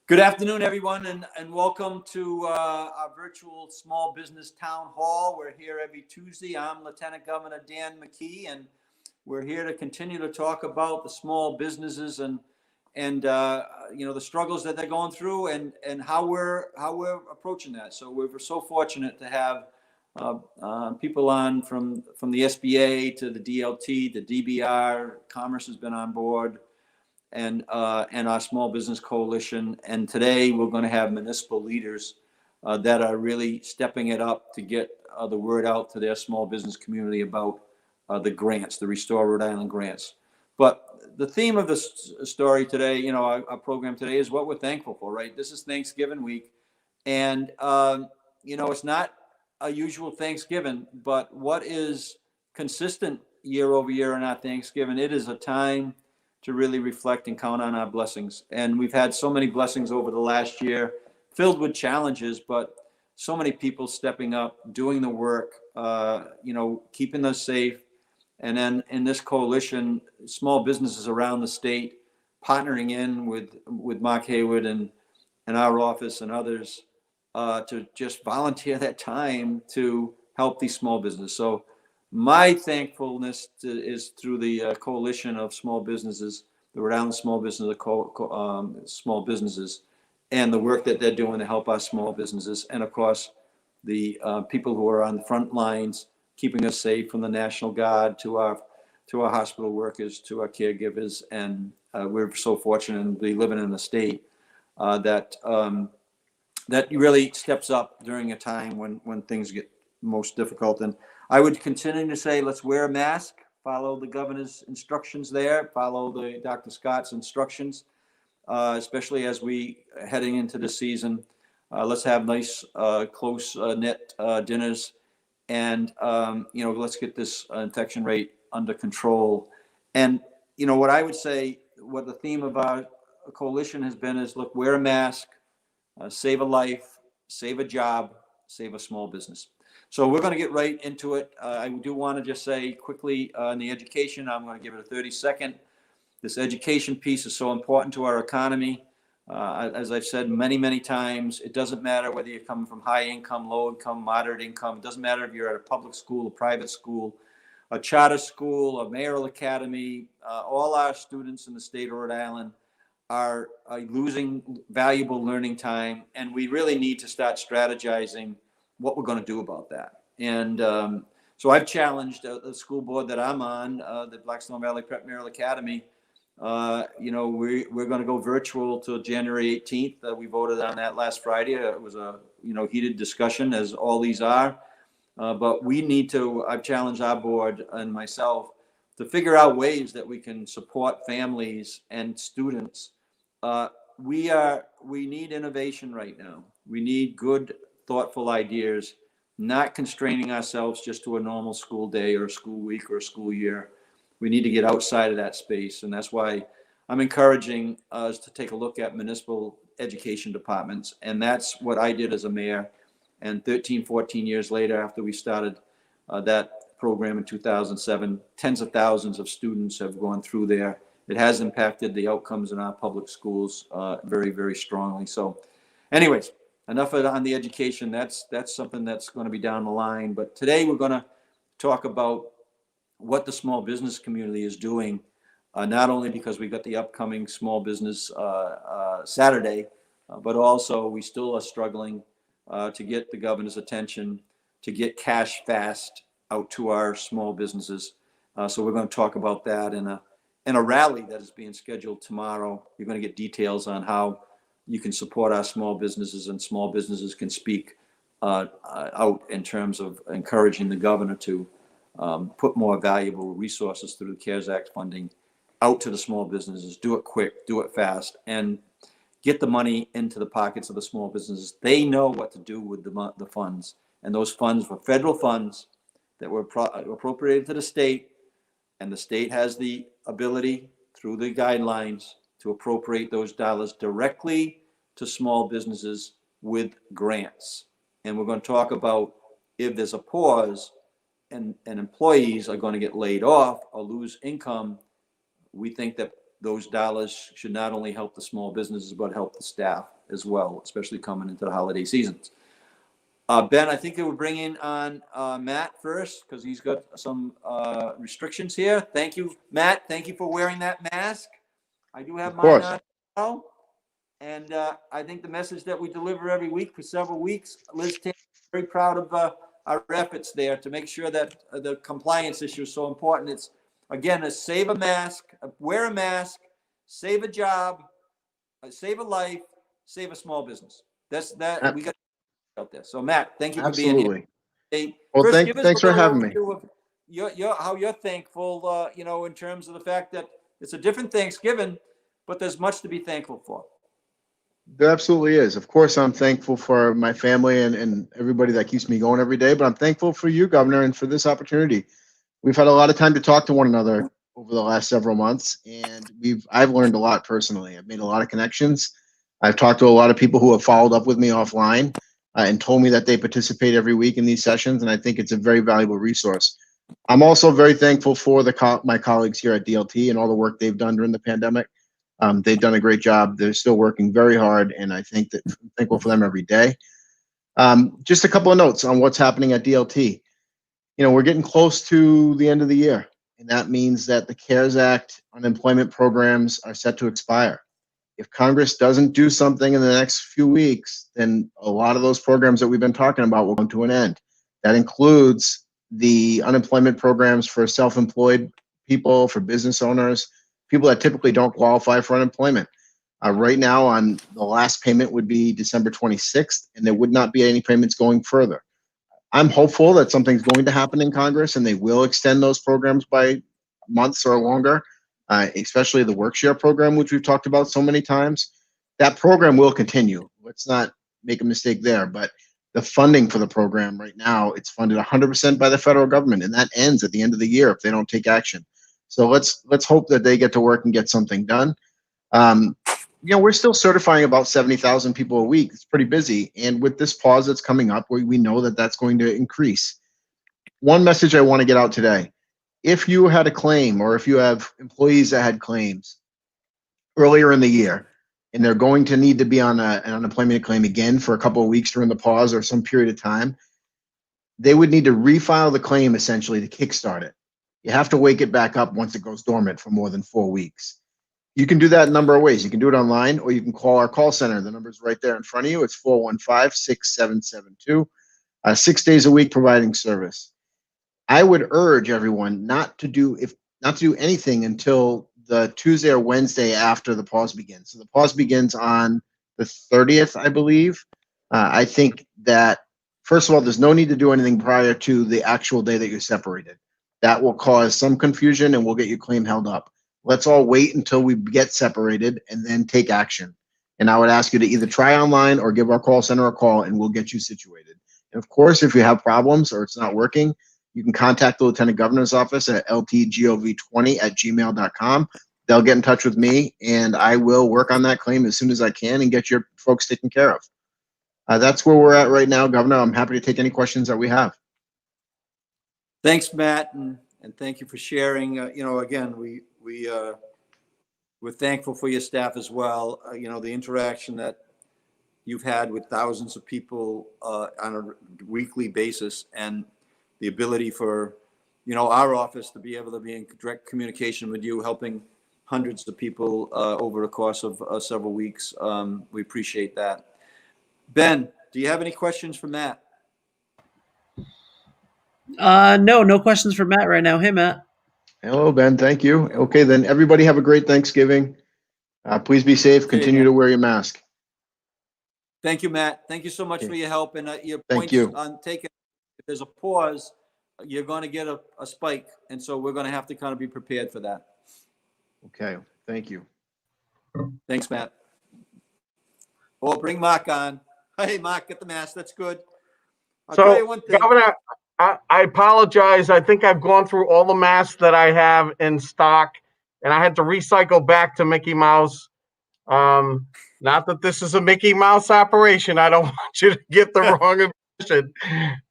Good afternoon, everyone, and welcome to our virtual small business town hall. We're here every Tuesday. I'm Lieutenant Governor Dan McKee, and we're here to continue to talk about the small businesses and the struggles that they're going through and how we're approaching that. So we're so fortunate to have people on from the SBA to the DLT, the DBR. Commerce has been on board. And our small business coalition. And today we're going to have municipal leaders that are really stepping it up to get the word out to their small business community about the grants, the Restore Rhode Island grants. But the theme of the story today, our program today is what we're thankful for, right? This is Thanksgiving week. And, it's not a usual Thanksgiving, but what is consistent year over year in our Thanksgiving, it is a time to really reflect and count on our blessings. And we've had so many blessings over the last year, filled with challenges, but so many people stepping up, doing the work, keeping us safe. And then in this coalition, small businesses around the state, partnering in with Mark Hayward and our office and others to just volunteer that time to help these small businesses. So my thankfulness is through the coalition of small businesses, the Rhode Island Small Business, small businesses, and the work that they're doing to help our small businesses, and of course, the people who are on the front lines, keeping us safe, from the National Guard to our hospital workers, to our caregivers, and we're so fortunate to be living in a state that really steps up during a time when things get most difficult. And I would continue to say, let's wear a mask, follow the governor's instructions there, follow the Dr. Scott's instructions, especially as we heading into the season. Let's have nice, close knit dinners, and let's get this infection rate under control. And what I would say, what the theme of our coalition has been is, look, wear a mask, save a life, save a job, save a small business. So we're going to get right into it. I do want to just say quickly in the education, I'm going to give it a 30-second. This education piece is so important to our economy. As I've said many, many times, it doesn't matter whether you're coming from high income, low income, moderate income. It doesn't matter if you're at a public school, a private school, a charter school, a mayoral academy. All our students in the state of Rhode Island are losing valuable learning time, and we really need to start strategizing what we're going to do about that. And so I've challenged the school board that I'm on, the Blackstone Valley Prep Mayoral Academy. We're going to go virtual till January 18th. We voted on that last Friday. It was a heated discussion, as all these are. But we need to. I've challenged our board and myself to figure out ways that we can support families and students. We need innovation right now. We need good, thoughtful ideas, not constraining ourselves just to a normal school day or a school week or a school year. We need to get outside of that space. And that's why I'm encouraging us to take a look at municipal education departments. And that's what I did as a mayor. And 13, 14 years later, after we started that program in 2007, tens of thousands of students have gone through there. It has impacted the outcomes in our public schools very, very strongly. So anyways, enough on the education. That's something that's going to be down the line. But today we're going to talk about what the small business community is doing, not only because we got the upcoming small business Saturday, but also we still are struggling to get the governor's attention, to get cash fast out to our small businesses. So we're going to talk about that in a rally that is being scheduled tomorrow. You're going to get details on how you can support our small businesses, and small businesses can speak out in terms of encouraging the governor to put more valuable resources through the CARES Act funding out to the small businesses. Do it quick, do it fast, and get the money into the pockets of the small businesses. They know what to do with the funds, and those funds were federal funds that were appropriated to the state, and the state has the ability through the guidelines to appropriate those dollars directly to small businesses with grants. And we're going to talk about if there's a pause and employees are going to get laid off or lose income, we think that those dollars should not only help the small businesses, but help the staff as well, especially coming into the holiday seasons. Ben, I think they were bringing on Matt first because he's got some restrictions here. Thank you, Matt. Thank you for wearing that mask. I do have mine on now. And I think the message that we deliver every week for several weeks, Liz Taylor is very proud of our efforts there to make sure that the compliance issue is so important. It's, again, a save a mask, wear a mask, save a job, save a life, save a small business. That's that we got out there. So Matt, thank you for being here. Hey, well, thanks for having me. How you're thankful, in terms of the fact that it's a different Thanksgiving, but there's much to be thankful for. There absolutely is. Of course, I'm thankful for my family and everybody that keeps me going every day, but I'm thankful for you, Governor, and for this opportunity. We've had a lot of time to talk to one another over the last several months, and I've learned a lot personally. I've made a lot of connections. I've talked to a lot of people who have followed up with me offline and told me that they participate every week in these sessions, and I think it's a very valuable resource. I'm also very thankful for my colleagues here at DLT and all the work they've done during the pandemic. They've done a great job. They're still working very hard, and I think that I'm thankful for them every day. Just a couple of notes on what's happening at DLT. We're getting close to the end of the year, and that means that the CARES Act unemployment programs are set to expire. If Congress doesn't do something in the next few weeks, then a lot of those programs that we've been talking about will come to an end. That includes the unemployment programs for self-employed people, for business owners, people that typically don't qualify for unemployment. Right now, the last payment would be December 26th, and there would not be any payments going further. I'm hopeful that something's going to happen in Congress, and they will extend those programs by months or longer, especially the Workshare program, which we've talked about so many times. That program will continue. Let's not make a mistake there, but the funding for the program right now, it's funded 100% by the federal government, and that ends at the end of the year if they don't take action. So let's hope that they get to work and get something done. We're still certifying about 70,000 people a week. It's pretty busy. And with this pause that's coming up, we know that that's going to increase. One message I want to get out today. If you had a claim, or if you have employees that had claims earlier in the year, and they're going to need to be on an unemployment claim again for a couple of weeks during the pause or some period of time, they would need to refile the claim essentially to kickstart it. You have to wake it back up once it goes dormant for more than 4 weeks. You can do that a number of ways. You can do it online, or you can call our call center. The number's right there in front of you. It's 415-6772, 6 days a week providing service. I would urge everyone not to do anything until the Tuesday or Wednesday after the pause begins. So the pause begins on the 30th, I believe. I think that, first of all, there's no need to do anything prior to the actual day that you're separated. That will cause some confusion and will get your claim held up. Let's all wait until we get separated and then take action. And I would ask you to either try online or give our call center a call, and we'll get you situated. And of course, if you have problems or it's not working, you can contact the Lieutenant Governor's office at ltgov20@gmail.com. They'll get in touch with me, and I will work on that claim as soon as I can and get your folks taken care of. That's where we're at right now, Governor. I'm happy to take any questions that we have. Thanks, Matt, and thank you for sharing. Again, we're thankful for your staff as well. The interaction that you've had with thousands of people on a weekly basis, and the ability for, our office to be able to be in direct communication with you, helping hundreds of people over the course of several weeks. We appreciate that. Ben, do you have any questions for Matt? No questions for Matt right now. Hey, Matt. Hello, Ben. Thank you. Okay, then everybody have a great Thanksgiving. Please be safe. Continue to wear your mask. Thank you, Matt. Thank you so much for your help and your Thank points you. on taking. If there's a pause, you're going to get a spike, and so we're going to have to kind of be prepared for that. Okay. Thank you. Thanks, Matt. Oh, bring Mark on. Hey, Mark, get the mask. That's good. I'll tell you one thing. Governor, I apologize. I think I've gone through all the masks that I have in stock, and I had to recycle back to Mickey Mouse. Not that this is a Mickey Mouse operation. I don't want you to get the wrong impression.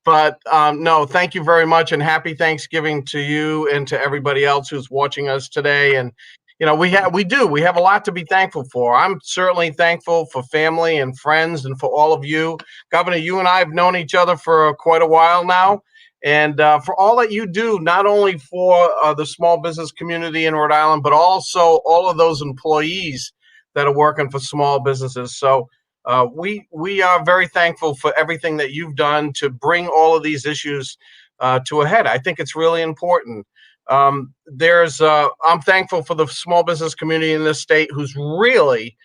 But no, thank you very much, and happy Thanksgiving to you and to everybody else who's watching us today. And we have a lot to be thankful for. I'm certainly thankful for family and friends and for all of you. Governor, you and I have known each other for quite a while now. And for all that you do, not only for the small business community in Rhode Island, but also all of those employees that are working for small businesses. So we are very thankful for everything that you've done to bring all of these issues to a head. I think it's really important. I'm thankful for the small business community in this state who's really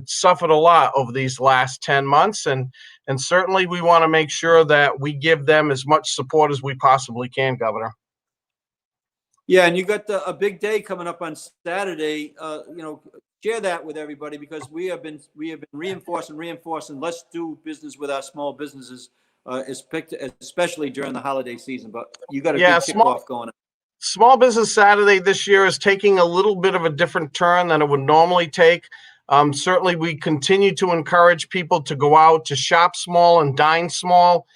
suffered a lot over these last 10 months. And certainly we want to make sure that we give them as much support as we possibly can, Governor. Yeah, and you got a big day coming up on Saturday. Share that with everybody, because we have been reinforcing. Let's do business with our small businesses, especially during the holiday season. But you got a big kickoff going on. Small Business Saturday this year is taking a little bit of a different turn than it would normally take. Certainly, we continue to encourage people to go out to shop small and dine small.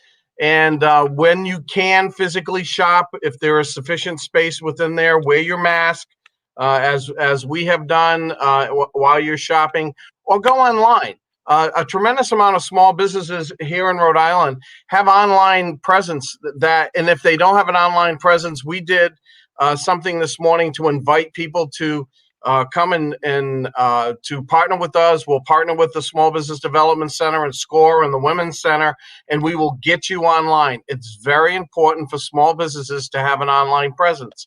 And when you can physically shop, if there is sufficient space within there, wear your mask, as we have done while you're shopping, or go online. A tremendous amount of small businesses here in Rhode Island have online presence and if they don't have an online presence, we did something this morning to invite people to come and to partner with us. We'll partner with the Small Business Development Center and SCORE and the Women's Center, and we will get you online. It's very important for small businesses to have an online presence.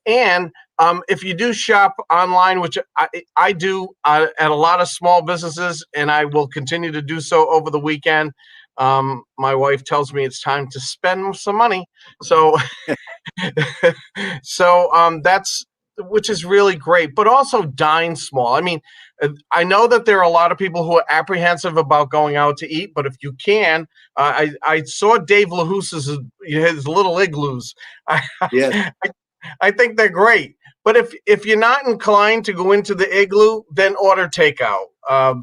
And if you do shop online, which I do at a lot of small businesses, and I will continue to do so over the weekend, my wife tells me it's time to spend some money. So, that's, which is really great, but also dine small. I mean, I know that there are a lot of people who are apprehensive about going out to eat, but if you can, I saw Dave LaHoose's his little igloos. Yes. I think they're great. But if you're not inclined to go into the igloo, then order takeout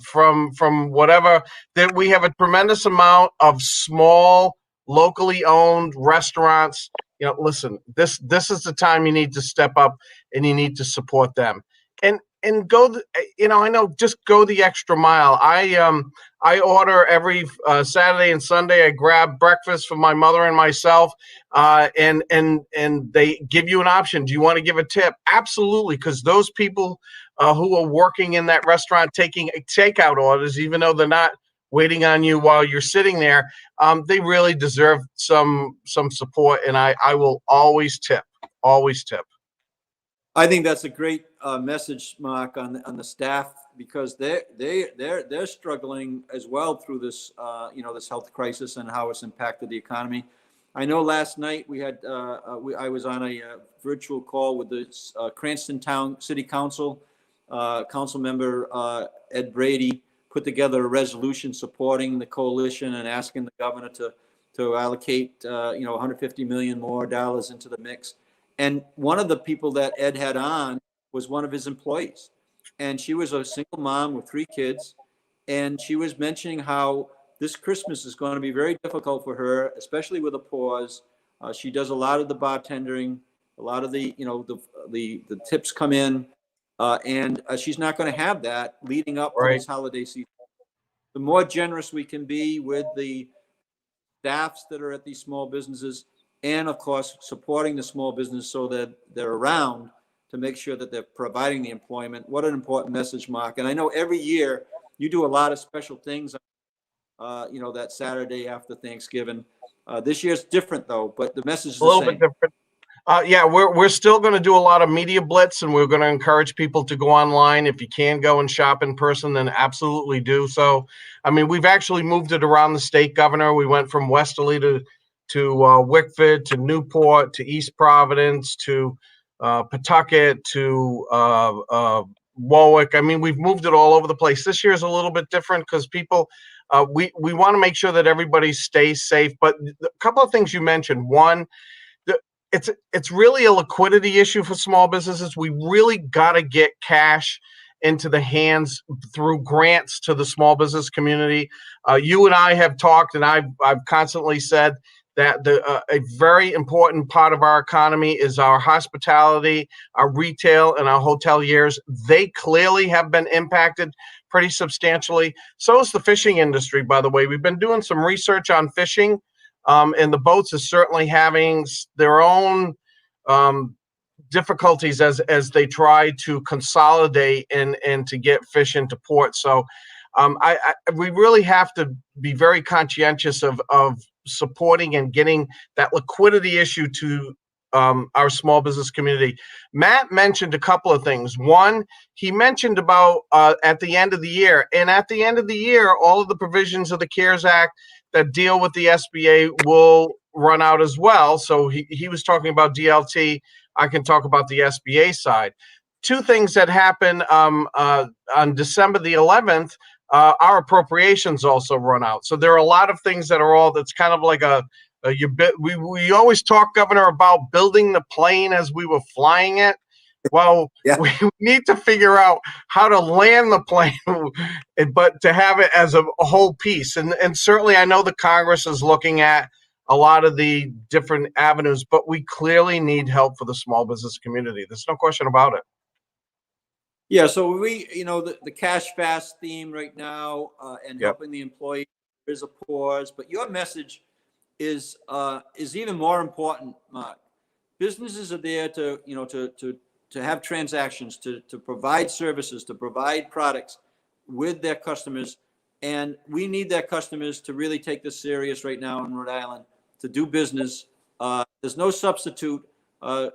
from whatever. That we have a tremendous amount of small, locally owned restaurants. Listen, this is the time you need to step up and you need to support them. And go, I know, just go the extra mile. I order every Saturday and Sunday. I grab breakfast for my mother and myself, and they give you an option. Do you want to give a tip? Absolutely, because those people who are working in that restaurant taking takeout orders, even though they're not waiting on you while you're sitting there, they really deserve some support, and I will always tip. Always tip. I think that's a great message, Mark, on the staff, because they're struggling as well through this this health crisis and how it's impacted the economy. I know last night we had I was on a virtual call with the Cranston Town City Council. Council member Ed Brady put together a resolution supporting the coalition and asking the governor to allocate $150 million more dollars into the mix. And one of the people that Ed had on was one of his employees. And she was a single mom with 3 kids. And she was mentioning how this Christmas is going to be very difficult for her, especially with a pause. She does a lot of the bartending, a lot of the tips come in. And she's not going to have that leading up to this holiday season. The more generous we can be with the staffs that are at these small businesses, and of course, supporting the small business so that they're around to make sure that they're providing the employment. What an important message, Mark. And I know every year you do a lot of special things, that Saturday after Thanksgiving. This year's different though, but the message is a little bit different. We're still going to do a lot of media blitz, and we're going to encourage people to go online. If you can go and shop in person, then absolutely do so. I mean, we've actually moved it around the state, Governor. We went from Westerly to Wickford, to Newport, to East Providence, to Pawtucket, to Warwick. I mean, we've moved it all over the place. This year is a little bit different because people, we want to make sure that everybody stays safe. But a couple of things you mentioned. One, it's really a liquidity issue for small businesses. We really got to get cash into the hands through grants to the small business community. You and I have talked, and I've constantly said that a very important part of our economy is our hospitality, our retail, and our hoteliers. They clearly have been impacted pretty substantially. So is the fishing industry, by the way. We've been doing some research on fishing, and the boats are certainly having their own difficulties as they try to consolidate and to get fish into port. So we really have to be very conscientious of supporting and getting that liquidity issue to our small business community. Matt mentioned a couple of things. One, he mentioned about at the end of the year, and at the end of the year, all of the provisions of the CARES Act that deal with the SBA will run out as well. So he was talking about DLT. I can talk about the SBA side. Two things that happened on December the 11th, our appropriations also run out. So there are a lot of things that's kind of like we always talk, Governor, about building the plane as we were flying it. Well, Yeah. We need to figure out how to land the plane, but to have it as a whole piece. And certainly I know the Congress is looking at a lot of the different avenues, but we clearly need help for the small business community. There's no question about it. Yeah, so the cash fast theme right now and Yep. helping the employees, there is a pause, but your message is even more important, Mark. Businesses are there to have transactions, to provide services, to provide products with their customers, and we need their customers to really take this serious right now in Rhode Island, to do business. There's no substitute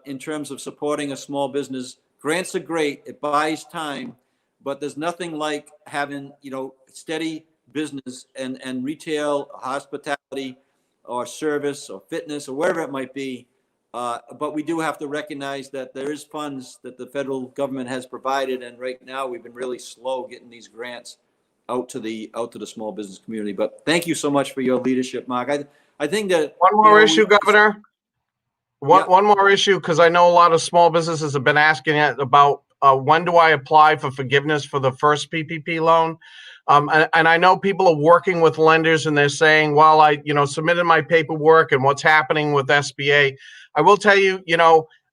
in terms of supporting a small business. Grants are great. It buys time, but there's nothing like having, steady business and retail, hospitality, or service or fitness or whatever it might be. But we do have to recognize that there is funds that the federal government has provided. And right now we've been really slow getting these grants out to the small business community. But thank you so much for your leadership, Mark. I think that One more issue, Governor. One more issue, because I know a lot of small businesses have been asking about when do I apply for forgiveness for the first PPP loan? And I know people are working with lenders and they're saying, well, I submitted my paperwork and what's happening with SBA. I will tell you,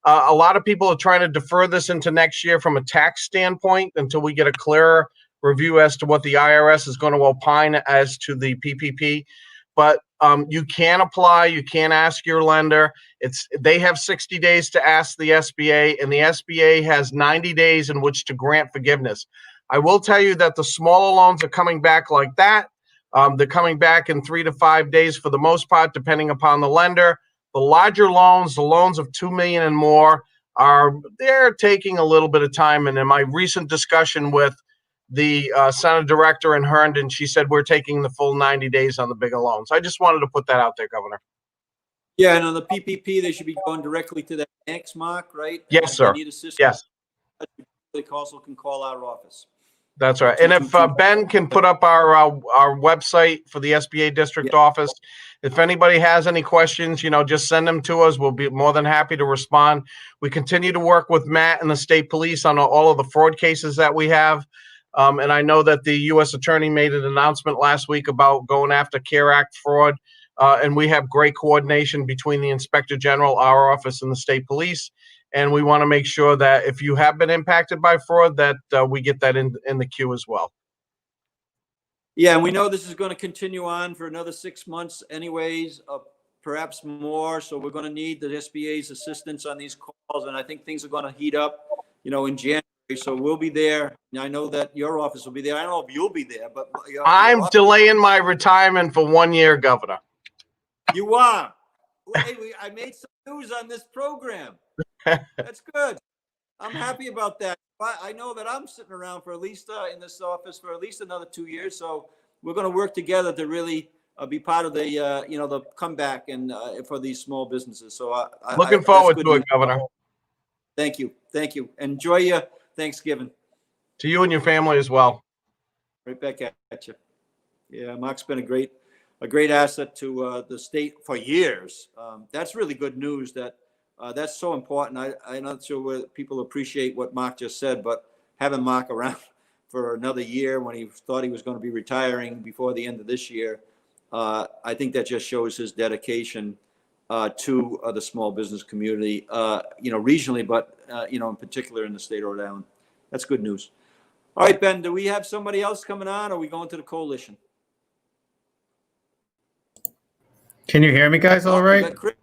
a lot of people are trying to defer this into next year from a tax standpoint until we get a clearer review as to what the IRS is going to opine as to the PPP. But you can apply, you can ask your lender. They have 60 days to ask the SBA, and the SBA has 90 days in which to grant forgiveness. I will tell you that the smaller loans are coming back like that. They're coming back in 3 to 5 days for the most part, depending upon the lender. The larger loans, the loans of $2 million and more, they're taking a little bit of time. And in my recent discussion with the Senate director in Herndon, she said we're taking the full 90 days on the bigger loans. I just wanted to put that out there, Governor. Yeah, and on the PPP, they should be going directly to the banks, Mark, right? And Yes, sir. If they need assistance, Yes, they also can call our office. that's right. And if Ben can put up our website for the SBA district office, if anybody has any questions, just send them to us. We'll be more than happy to respond. We continue to work with Matt and the state police on all of the fraud cases that we have. And I know that the U.S. attorney made an announcement last week about going after CARE Act fraud. And we have great coordination between the Inspector General, our office, and the state police. And we want to make sure that if you have been impacted by fraud, that we get that in the queue as well. Yeah, and we know this is going to continue on for another 6 months anyways, perhaps more. So we're going to need the SBA's assistance on these calls. And I think things are going to heat up, in January. So we'll be there. I know that your office will be there. I don't know if you'll be there, but I'm delaying my retirement for 1 year, Governor. You are. I made some news on this program. That's good. I'm happy about that. I know that I'm sitting around for at least in this office for at least another 2 years. So we're going to work together to really be part of the the comeback and for these small businesses. So looking forward to it, Governor. Thank you. Enjoy your Thanksgiving. To you and your family as well. Right back at you. Yeah, Mark's been a great asset to the state for years. That's really good news. That's so important. I'm not sure whether people appreciate what Mark just said, but having Mark around for another year when he thought he was going to be retiring before the end of this year, I think that just shows his dedication to the small business community, regionally, but, in particular in the state of Rhode Island. That's good news. All right, Ben, do we have somebody else coming on, or are we going to the coalition? Can you hear me guys all We right? got Chris.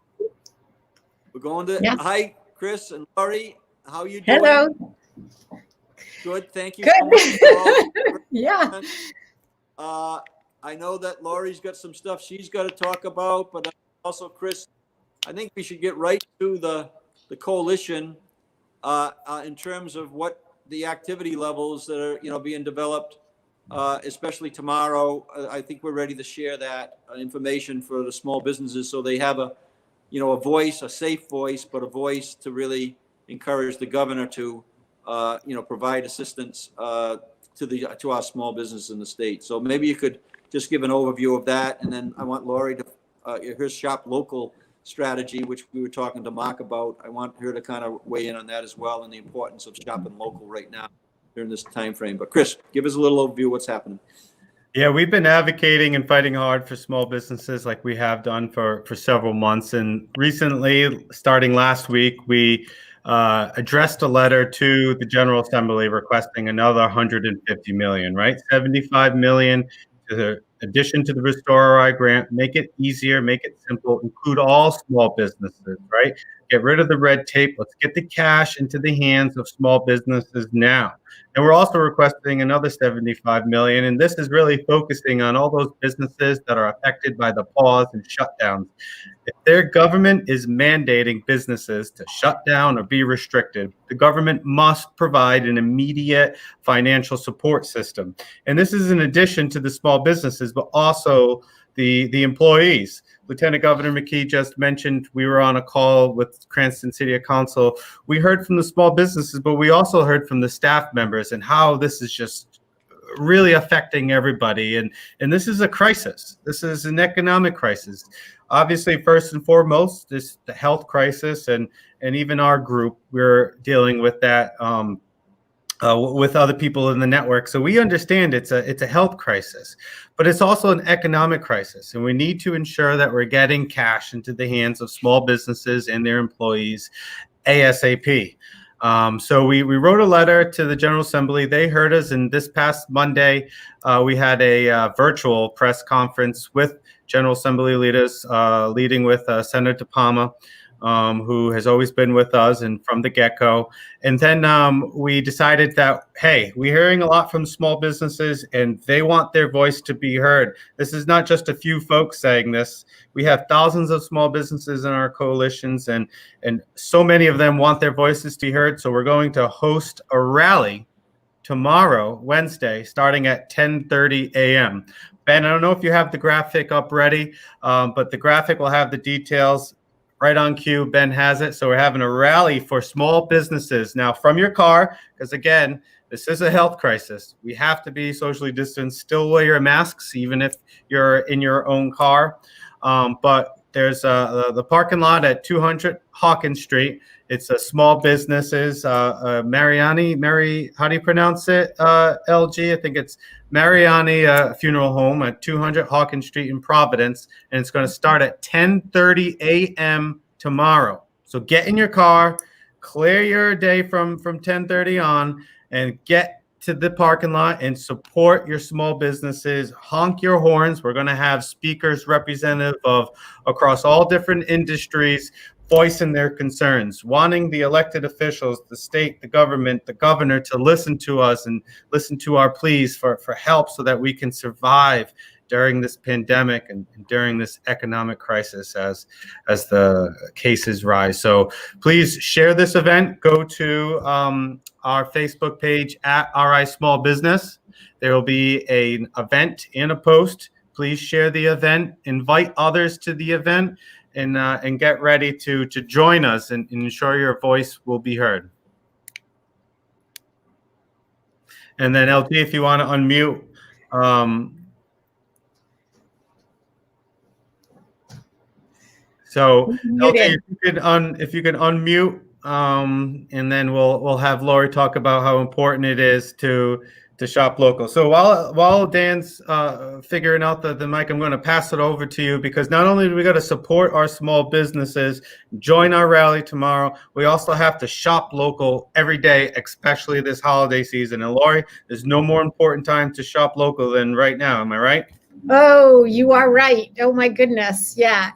We're going to, Yes. Hi, Chris and Laurie. How are you doing? Hello. Good, thank you Good. so much for all. Yeah. I know that Laurie's got some stuff she's got to talk about, but also, Chris, I think we should get right to the coalition in terms of what the activity levels that are, being developed, especially tomorrow. I think we're ready to share that information for the small businesses so they have a voice, a safe voice, but a voice to really encourage the governor to, provide assistance to our small business in the state. So maybe you could just give an overview of that, and then I want Laurie to her shop local strategy, which we were talking to Mark about. I want her to kind of weigh in on that as well, and the importance of shopping local right now during this time frame. But Chris, give us a little overview of what's happening. Yeah, we've been advocating and fighting hard for small businesses like we have done for several months. And recently, starting last week, we addressed a letter to the General Assembly requesting another 150 million, right? 75 million to the addition to the Restore RI grant, make it easier, make it simple, include all small businesses, right? Get rid of the red tape. Let's get the cash into the hands of small businesses now. And we're also requesting another 75 million. And this is really focusing on all those businesses that are affected by the pause and shutdowns. If their government is mandating businesses to shut down or be restricted, the government must provide an immediate financial support system. And this is in addition to the small businesses, but also the employees. Lieutenant Governor McKee just mentioned we were on a call with Cranston City Council. We heard from the small businesses, but we also heard from the staff members and how this is just really affecting everybody. And this is a crisis. This is an economic crisis. Obviously, first and foremost, is the health crisis, and even our group, we're dealing with that with other people in the network. So we understand it's a health crisis, but it's also an economic crisis, and we need to ensure that we're getting cash into the hands of small businesses and their employees ASAP. So we wrote a letter to the General Assembly. They heard us, and this past Monday, we had a virtual press conference with General Assembly leaders, leading with Senator Palmer, who has always been with us and from the get-go. And then we decided that, hey, we're hearing a lot from small businesses and they want their voice to be heard. This is not just a few folks saying this. We have thousands of small businesses in our coalitions, and so many of them want their voices to be heard. So we're going to host a rally tomorrow, Wednesday, starting at 10:30 a.m. Ben, I don't know if you have the graphic up ready, but the graphic will have the details right on cue. Ben has it. So we're having a rally for small businesses. Now, from your car, because again, this is a health crisis. We have to be socially distanced, still wear your masks, even if you're in your own car. But there's the parking lot at 200 Hawkins Street. It's a small businesses, Mary, how do you pronounce it, LG? I think it's Mariani Funeral Home at 200 Hawkins Street in Providence, and it's going to start at 10:30 a.m. tomorrow. So get in your car, clear your day from 10:30 on, and get to the parking lot and support your small businesses. Honk your horns. We're going to have speakers representative of across all different industries voicing their concerns, wanting the elected officials, the state, the government, the governor to listen to us and listen to our pleas for help so that we can survive during this pandemic and during this economic crisis as the cases rise. So please share this event. Go to our Facebook page at RI Small Business. There will be an event and a post. Please share the event, invite others to the event, and get ready to join us and ensure your voice will be heard. And then LT, if you want to unmute. So LT, if you could unmute and then we'll have Lori talk about how important it is to shop local. So while Dan's figuring out the mic, I'm going to pass it over to you, because not only do we got to support our small businesses, join our rally tomorrow, we also have to shop local every day, especially this holiday season. And Lori, there's no more important time to shop local than right now. Am I right? Oh, you are right. Oh my goodness. Yeah.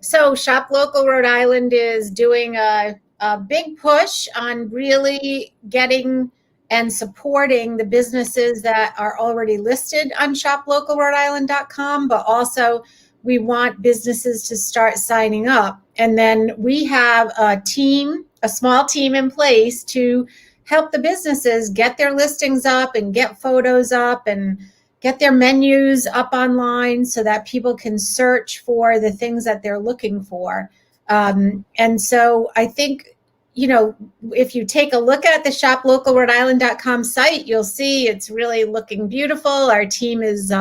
So Shop Local Rhode Island is doing a big push on really getting and supporting the businesses that are already listed on shoplocalrhodeisland.com, but also we want businesses to start signing up. And then we have a small team in place to help the businesses get their listings up and get photos up and get their menus up online so that people can search for the things that they're looking for. And so I think, if you take a look at the shoplocalrhodeisland.com site, you'll see it's really looking beautiful. Our team is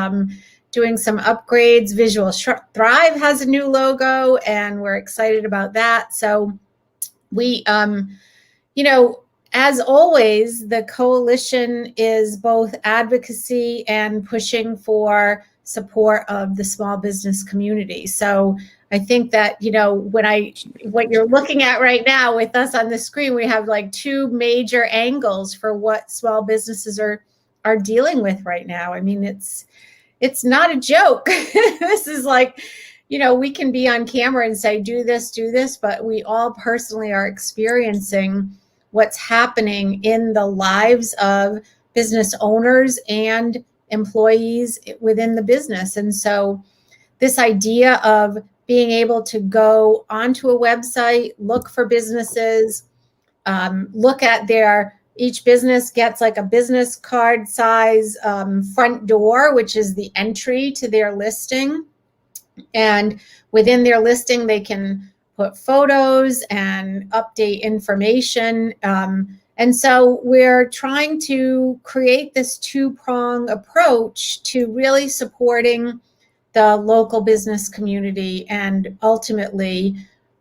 doing some upgrades. Visual Thrive has a new logo, and we're excited about that. So we, as always, the coalition is both advocacy and pushing for support of the small business community. So I think that, what you're looking at right now with us on the screen, we have like two major angles for what small businesses are dealing with right now. I mean, it's not a joke. This is like, we can be on camera and say, do this, but we all personally are experiencing what's happening in the lives of business owners and employees within the business. And so this idea of being able to go onto a website, look for businesses, look at each business gets like a business card size front door, which is the entry to their listing. And within their listing, they can put photos and update information. And so we're trying to create this two-prong approach to really supporting the local business community and ultimately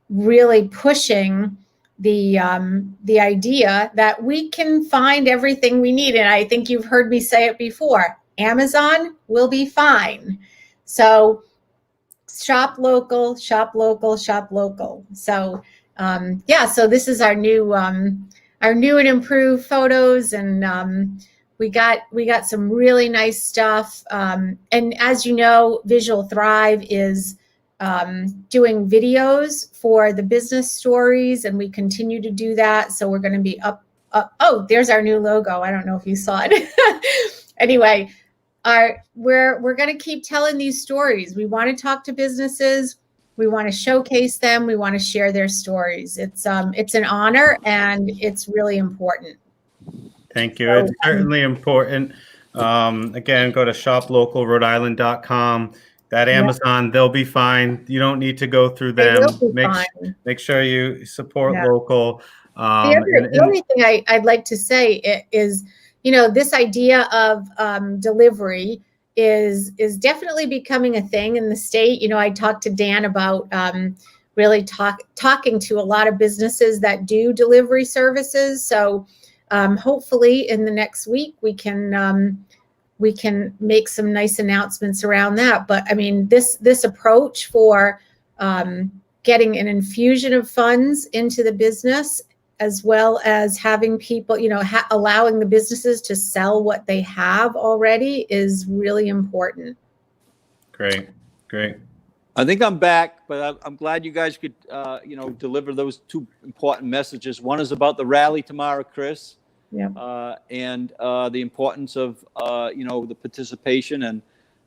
really pushing the idea that we can find everything we need. And I think you've heard me say it before, Amazon will be fine. So shop local, shop local, shop local. So so this is our new and improved photos, and we got some really nice stuff. And as you know, Visual Thrive is doing videos for the business stories, and we continue to do that. So we're going to be up. Oh, there's our new logo. I don't know if you saw it. Anyway, we're going to keep telling these stories. We want to talk to businesses. We want to showcase them. We want to share their stories. It's an honor, and it's really important. Thank you. It's certainly important. Again, go to shoplocalrhodeisland.com. That Amazon, they'll be fine. You don't need to go through them. Make sure you support local. The only thing I'd like to say is, this idea of delivery is definitely becoming a thing in the state. I talked to Dan about really talking to a lot of businesses that do delivery services. So hopefully in the next week we can make some nice announcements around that. But I mean, this approach for getting an infusion of funds into the business, as well as having people, allowing the businesses to sell what they have already, is really important. Great. I think I'm back, but I'm glad you guys could, deliver those two important messages. One is about the rally tomorrow, Chris. Yeah. And the importance of, the participation and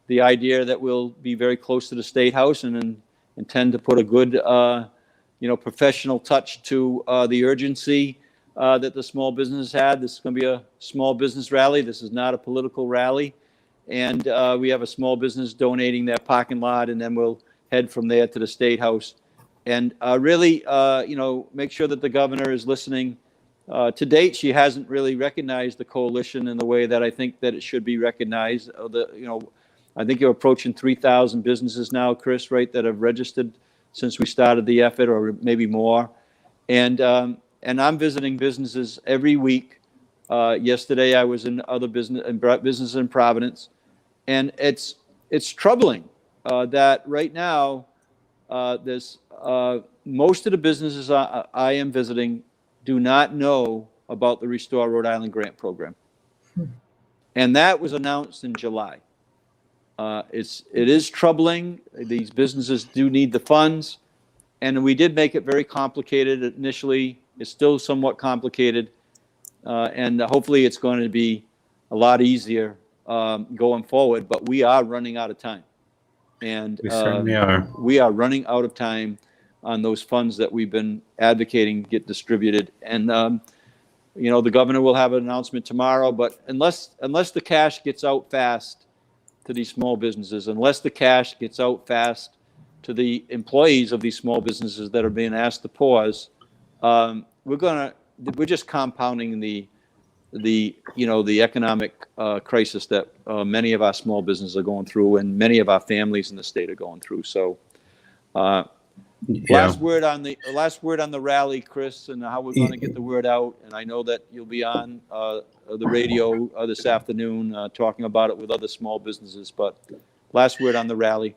the idea that we'll be very close to the State House and intend to put a good, professional touch to the urgency that the small business had. This is going to be a small business rally. This is not a political rally. And we have a small business donating their parking lot, and then we'll head from there to the State House. And really, make sure that the governor is listening. To date, she hasn't really recognized the coalition in the way that I think that it should be recognized. I think you're approaching 3,000 businesses now, Chris, right, that have registered since we started the effort, or maybe more. And I'm visiting businesses every week. Yesterday I was in other business in Providence, and it's troubling that right now there's most of the businesses I am visiting do not know about the Restore Rhode Island grant program, and that was announced in July. It is troubling. These businesses do need the funds, and we did make it very complicated initially. It's still somewhat complicated, and hopefully it's going to be a lot easier going forward. But we are running out of time, and We certainly are. we are running out of time on those funds that we've been advocating get distributed. And the governor will have an announcement tomorrow. But unless the cash gets out fast to these small businesses, unless the cash gets out fast to the employees of these small businesses that are being asked to pause, we're just compounding the economic crisis that many of our small businesses are going through, and many of our families in the state are going through. So, last word on the rally, Chris, and how we're going to get the word out. And I know that you'll be on the radio this afternoon talking about it with other small businesses. But last word on the rally.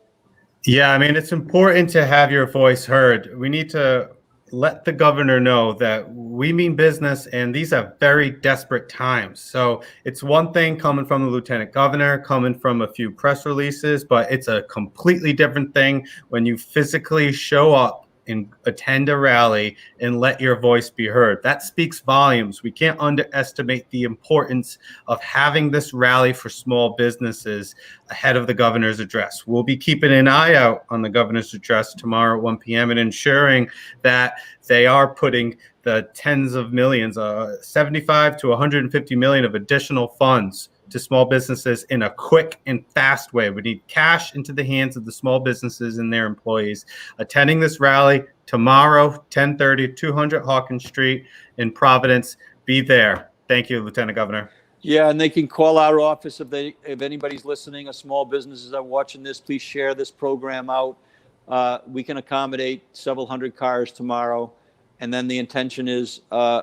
Yeah, I mean, it's important to have your voice heard. We need to let the governor know that we mean business, and these are very desperate times. So it's one thing coming from the lieutenant governor, coming from a few press releases, but it's a completely different thing when you physically show up and attend a rally and let your voice be heard. That speaks volumes. We can't underestimate the importance of having this rally for small businesses ahead of the governor's address. We'll be keeping an eye out on the governor's address tomorrow at 1 p.m. and ensuring that they are putting the tens of millions, 75 to 150 million of additional funds to small businesses in a quick and fast way. We need cash into the hands of the small businesses and their employees. Attending this rally tomorrow, 10:30, 200 Hawkins Street in Providence. Be there. Thank you, Lieutenant Governor. Yeah, and they can call our office if anybody's listening, or small businesses are watching this. Please share this program out. We can accommodate several hundred cars tomorrow, and then the intention is,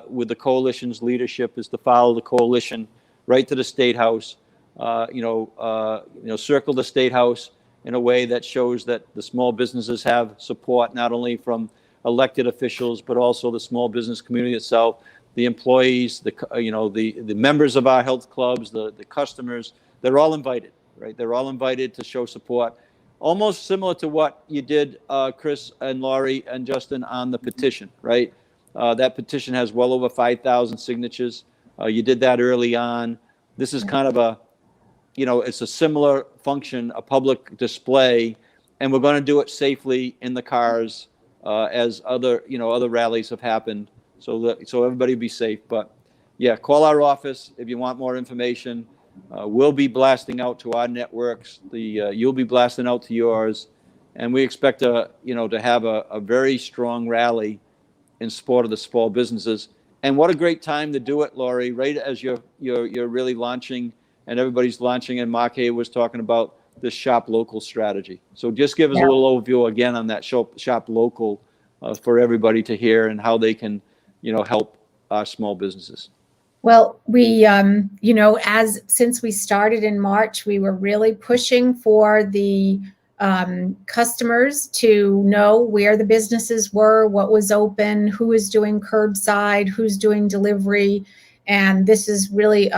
with the coalition's leadership, is to follow the coalition right to the State House. Circle the State House in a way that shows that the small businesses have support not only from elected officials but also the small business community itself, the employees, the members of our health clubs, the customers. They're all invited, right? They're all invited to show support, almost similar to what you did, Chris and Laurie and Justin, on the petition, right? That petition has well over 5,000 signatures. You did that early on. This is kind of it's a similar function, a public display, and we're going to do it safely in the cars, as other rallies have happened, so everybody be safe. But yeah, call our office if you want more information. We'll be blasting out to our networks. You'll be blasting out to yours, and we expect to have a very strong rally in support of the small businesses. And what a great time to do it, Laurie, right as you're really launching, and everybody's launching, and Mark Hay was talking about this shop local strategy. So just give us a little overview again on that shop local for everybody to hear, and how they can, help our small businesses. Well, we, since we started in March, we were really pushing for the customers to know where the businesses were, what was open, who was doing curbside, who's doing delivery. And this is really,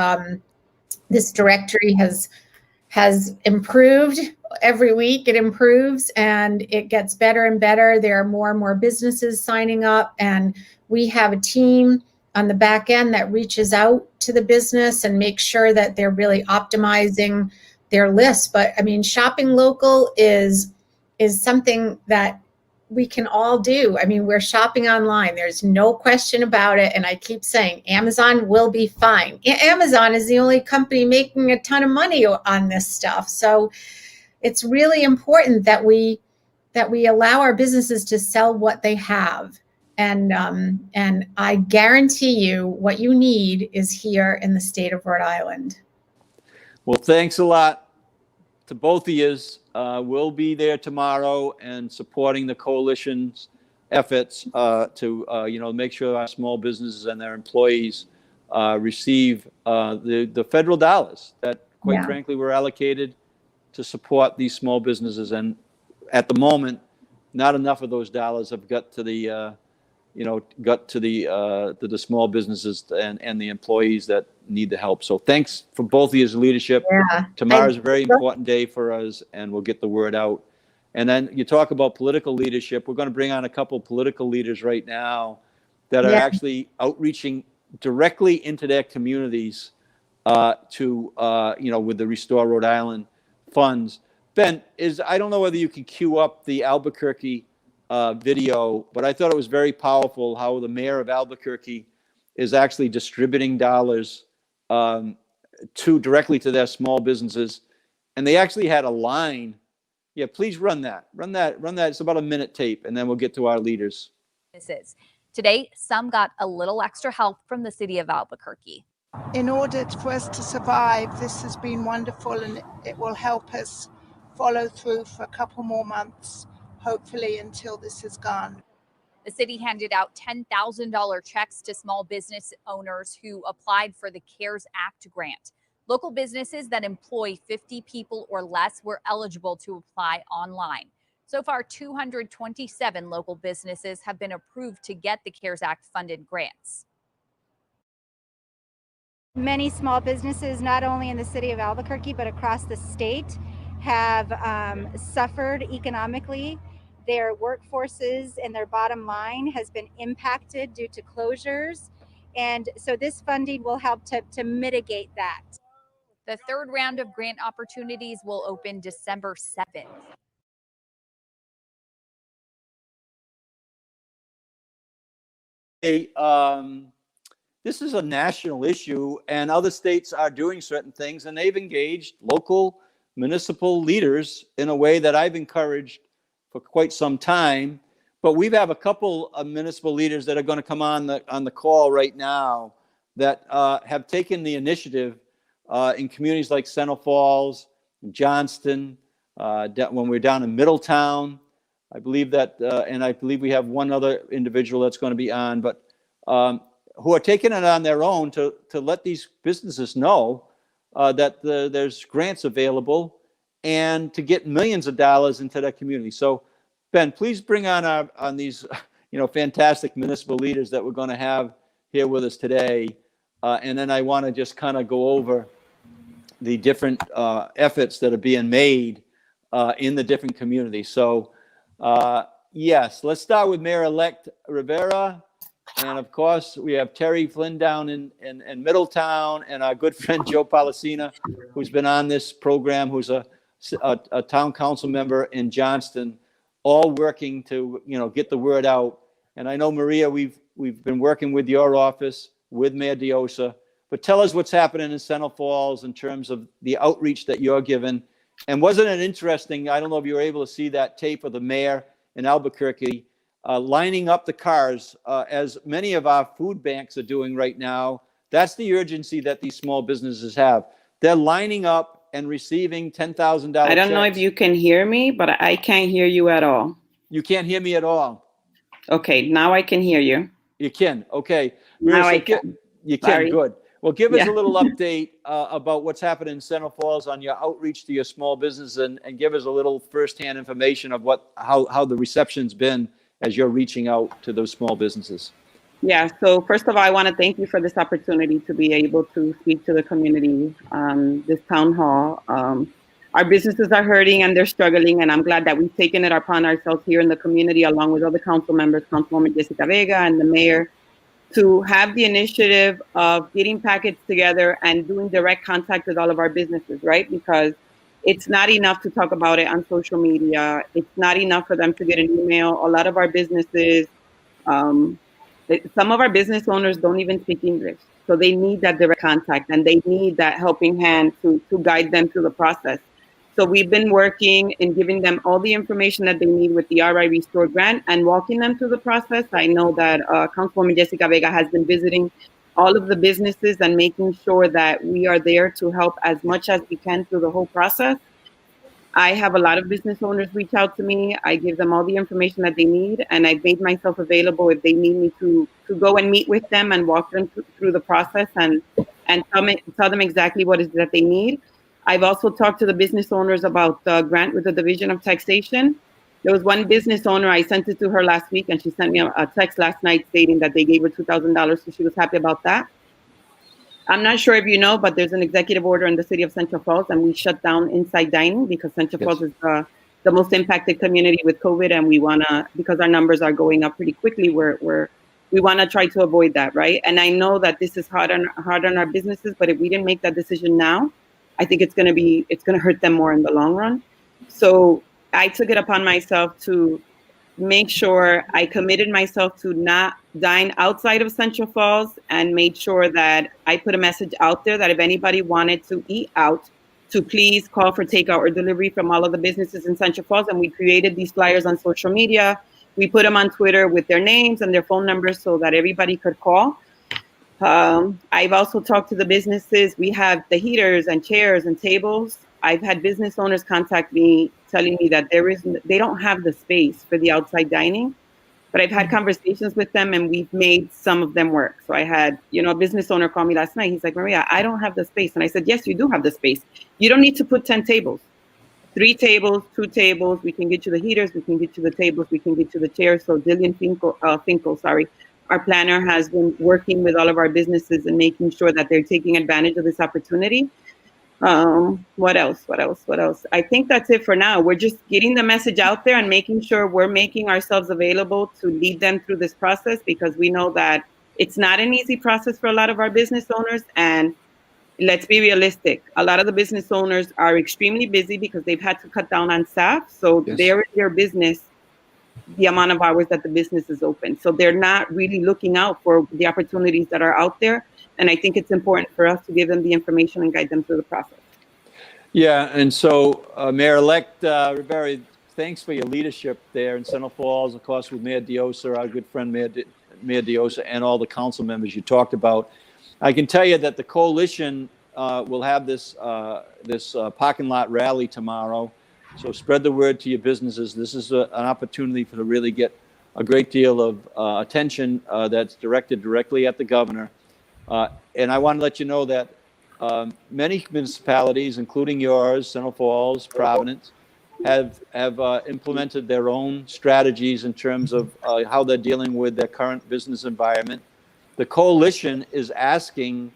this directory has improved every week. It improves and it gets better and better. There are more and more businesses signing up, and we have a team on the back end that reaches out to the business and makes sure that they're really optimizing their list. But I mean, shopping local is something that we can all do. I mean, we're shopping online. There's no question about it. And I keep saying Amazon will be fine. Amazon is the only company making a ton of money on this stuff. So it's really important that we allow our businesses to sell what they have. And I guarantee you what you need is here in the state of Rhode Island. Well, thanks a lot to both of you. We'll be there tomorrow and supporting the coalition's efforts to make sure our small businesses and their employees receive the federal dollars that, quite frankly, were allocated to support these small businesses. And at the moment, not enough of those dollars have got to the the small businesses and the employees that need the help. So thanks for both of your leadership. Yeah. Tomorrow's a very important day for us, and we'll get the word out. And then you talk about political leadership. We're going to bring on a couple of political leaders right now that are actually outreaching directly into their communities with the Restore Rhode Island funds. Ben, I don't know whether you can cue up the Albuquerque video, but I thought it was very powerful how the mayor of Albuquerque is actually distributing dollars directly to their small businesses. And they actually had a line. Yeah, please run that. It's about a minute tape, and then we'll get to our leaders. Today, some got a little extra help from the city of Albuquerque. In order for us to survive, this has been wonderful, and it will help us follow through for a couple more months, hopefully until this is gone. The city handed out $10,000 checks to small business owners who applied for the CARES Act grant. Local businesses that employ 50 people or less were eligible to apply online. So far, 227 local businesses have been approved to get the CARES Act funded grants. Many small businesses, not only in the city of Albuquerque, but across the state, have suffered economically. Their workforces and their bottom line has been impacted due to closures. And so this funding will help to mitigate that. The third round of grant opportunities will open December 7th. This is a national issue, and other states are doing certain things, and they've engaged local municipal leaders in a way that I've encouraged for quite some time. But we have a couple of municipal leaders that are going to come on the call right now that have taken the initiative in communities like Center Falls, Johnston, when we're down in Middletown. I believe that, and I believe we have one other individual that's going to be on, but who are taking it on their own to let these businesses know that there's grants available and to get millions of dollars into their community. So, Ben, please bring on these fantastic municipal leaders that we're going to have here with us today, and then I want to just kind of go over the different efforts that are being made in the different communities. So, yes, let's start with Mayor-elect Rivera. And of course, we have Terri Flynn down in Middletown, and our good friend Joe Polisena, who's been on this program, who's a town council member in Johnston, all working to get the word out. And I know, Maria, we've been working with your office, with Mayor Diossa, but tell us what's happening in Center Falls in terms of the outreach that you're given. And wasn't it interesting? I don't know if you were able to see that tape of the mayor in Albuquerque lining up the cars, as many of our food banks are doing right now. That's the urgency that these small businesses have. They're lining up and receiving $10,000 I don't know if you can hear me, but I can't hear you at all. You can't hear me at all? Okay, now I can hear you. You can, okay. Now I can. You can, Sorry. good. Well, give us a little update about what's happening in Center Falls on your outreach to your small business, and give us a little firsthand information of how the reception's been as you're reaching out to those small businesses. Yeah, so first of all, I want to thank you for this opportunity to be able to speak to the community, this town hall. Our businesses are hurting and they're struggling, and I'm glad that we've taken it upon ourselves here in the community, along with other council members, Councilwoman Jessica Vega and the mayor, to have the initiative of getting packets together and doing direct contact with all of our businesses, right? Because it's not enough to talk about it on social media. It's not enough for them to get an email. A lot of our businesses, some of our business owners don't even speak English. So they need that direct contact, and they need that helping hand to guide them through the process. So we've been working and giving them all the information that they need with the RI Restore grant and walking them through the process. I know that Councilwoman Jessica Vega has been visiting all of the businesses and making sure that we are there to help as much as we can through the whole process. I have a lot of business owners reach out to me. I give them all the information that they need, and I've made myself available if they need me to go and meet with them and walk them through the process and tell them exactly what it is that they need. I've also talked to the business owners about the grant with the Division of Taxation. There was one business owner, I sent it to her last week, and she sent me a text last night stating that they gave her $2,000, so she was happy about that. I'm not sure if you know, but there's an executive order in the city of Central Falls, and we shut down inside dining because Central Falls is the most impacted community with COVID, and we wanna, because our numbers are going up pretty quickly, we wanna try to avoid that, right? And I know that this is hard on our businesses, but if we didn't make that decision now, I think it's gonna hurt them more in the long run. So I took it upon myself to make sure I committed myself to not dine outside of Central Falls, and made sure that I put a message out there that if anybody wanted to eat out, to please call for takeout or delivery from all of the businesses in Central Falls. And we created these flyers on social media. We put them on Twitter with their names and their phone numbers so that everybody could call. I've also talked to the businesses. We have the heaters and chairs and tables. I've had business owners contact me telling me that they don't have the space for the outside dining, but I've had conversations with them and we've made some of them work. So I had, a business owner call me last night. He's like, Maria, I don't have the space. And I said, yes, you do have the space. You don't need to put 10 tables, 3 tables, 2 tables. We can get you the heaters. We can get you the tables. We can get you the chairs. So Dillian Finkel, our planner, has been working with all of our businesses and making sure that they're taking advantage of this opportunity. What else? I think that's it for now. We're just getting the message out there and making sure we're making ourselves available to lead them through this process, because we know that it's not an easy process for a lot of our business owners. And let's be realistic. A lot of the business owners are extremely busy because they've had to cut down on staff. So they're in their business the amount of hours that the business is open. So they're not really looking out for the opportunities that are out there. And I think it's important for us to give them the information and guide them through the process. Yeah, and so Mayor-elect Rivera, thanks for your leadership there in Central Falls, of course, with Mayor Diossa, our good friend Mayor Diossa, and all the council members you talked about. I can tell you that the coalition will have this parking lot rally tomorrow. So spread the word to your businesses. This is an opportunity to really get a great deal of attention that's directed directly at the governor. And I want to let you know that many municipalities, including yours, Central Falls, Providence, have implemented their own strategies in terms of how they're dealing with their current business environment. The coalition is asking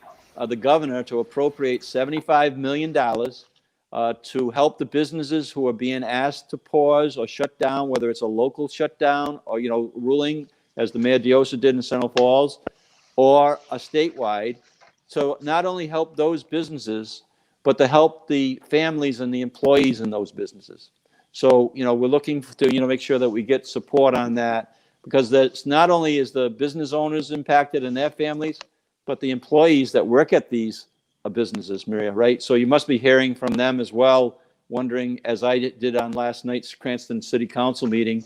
the governor to appropriate $75 million to help the businesses who are being asked to pause or shut down, whether it's a local shutdown or, ruling, as the Mayor Diossa did in Central Falls, or a statewide. So not only help those businesses, but to help the families and the employees in those businesses. So, we're looking to, make sure that we get support on that, because that's not only is the business owners impacted and their families, but the employees that work at these businesses, Maria, right? So you must be hearing from them as well, wondering, as I did on last night's Cranston City Council meeting,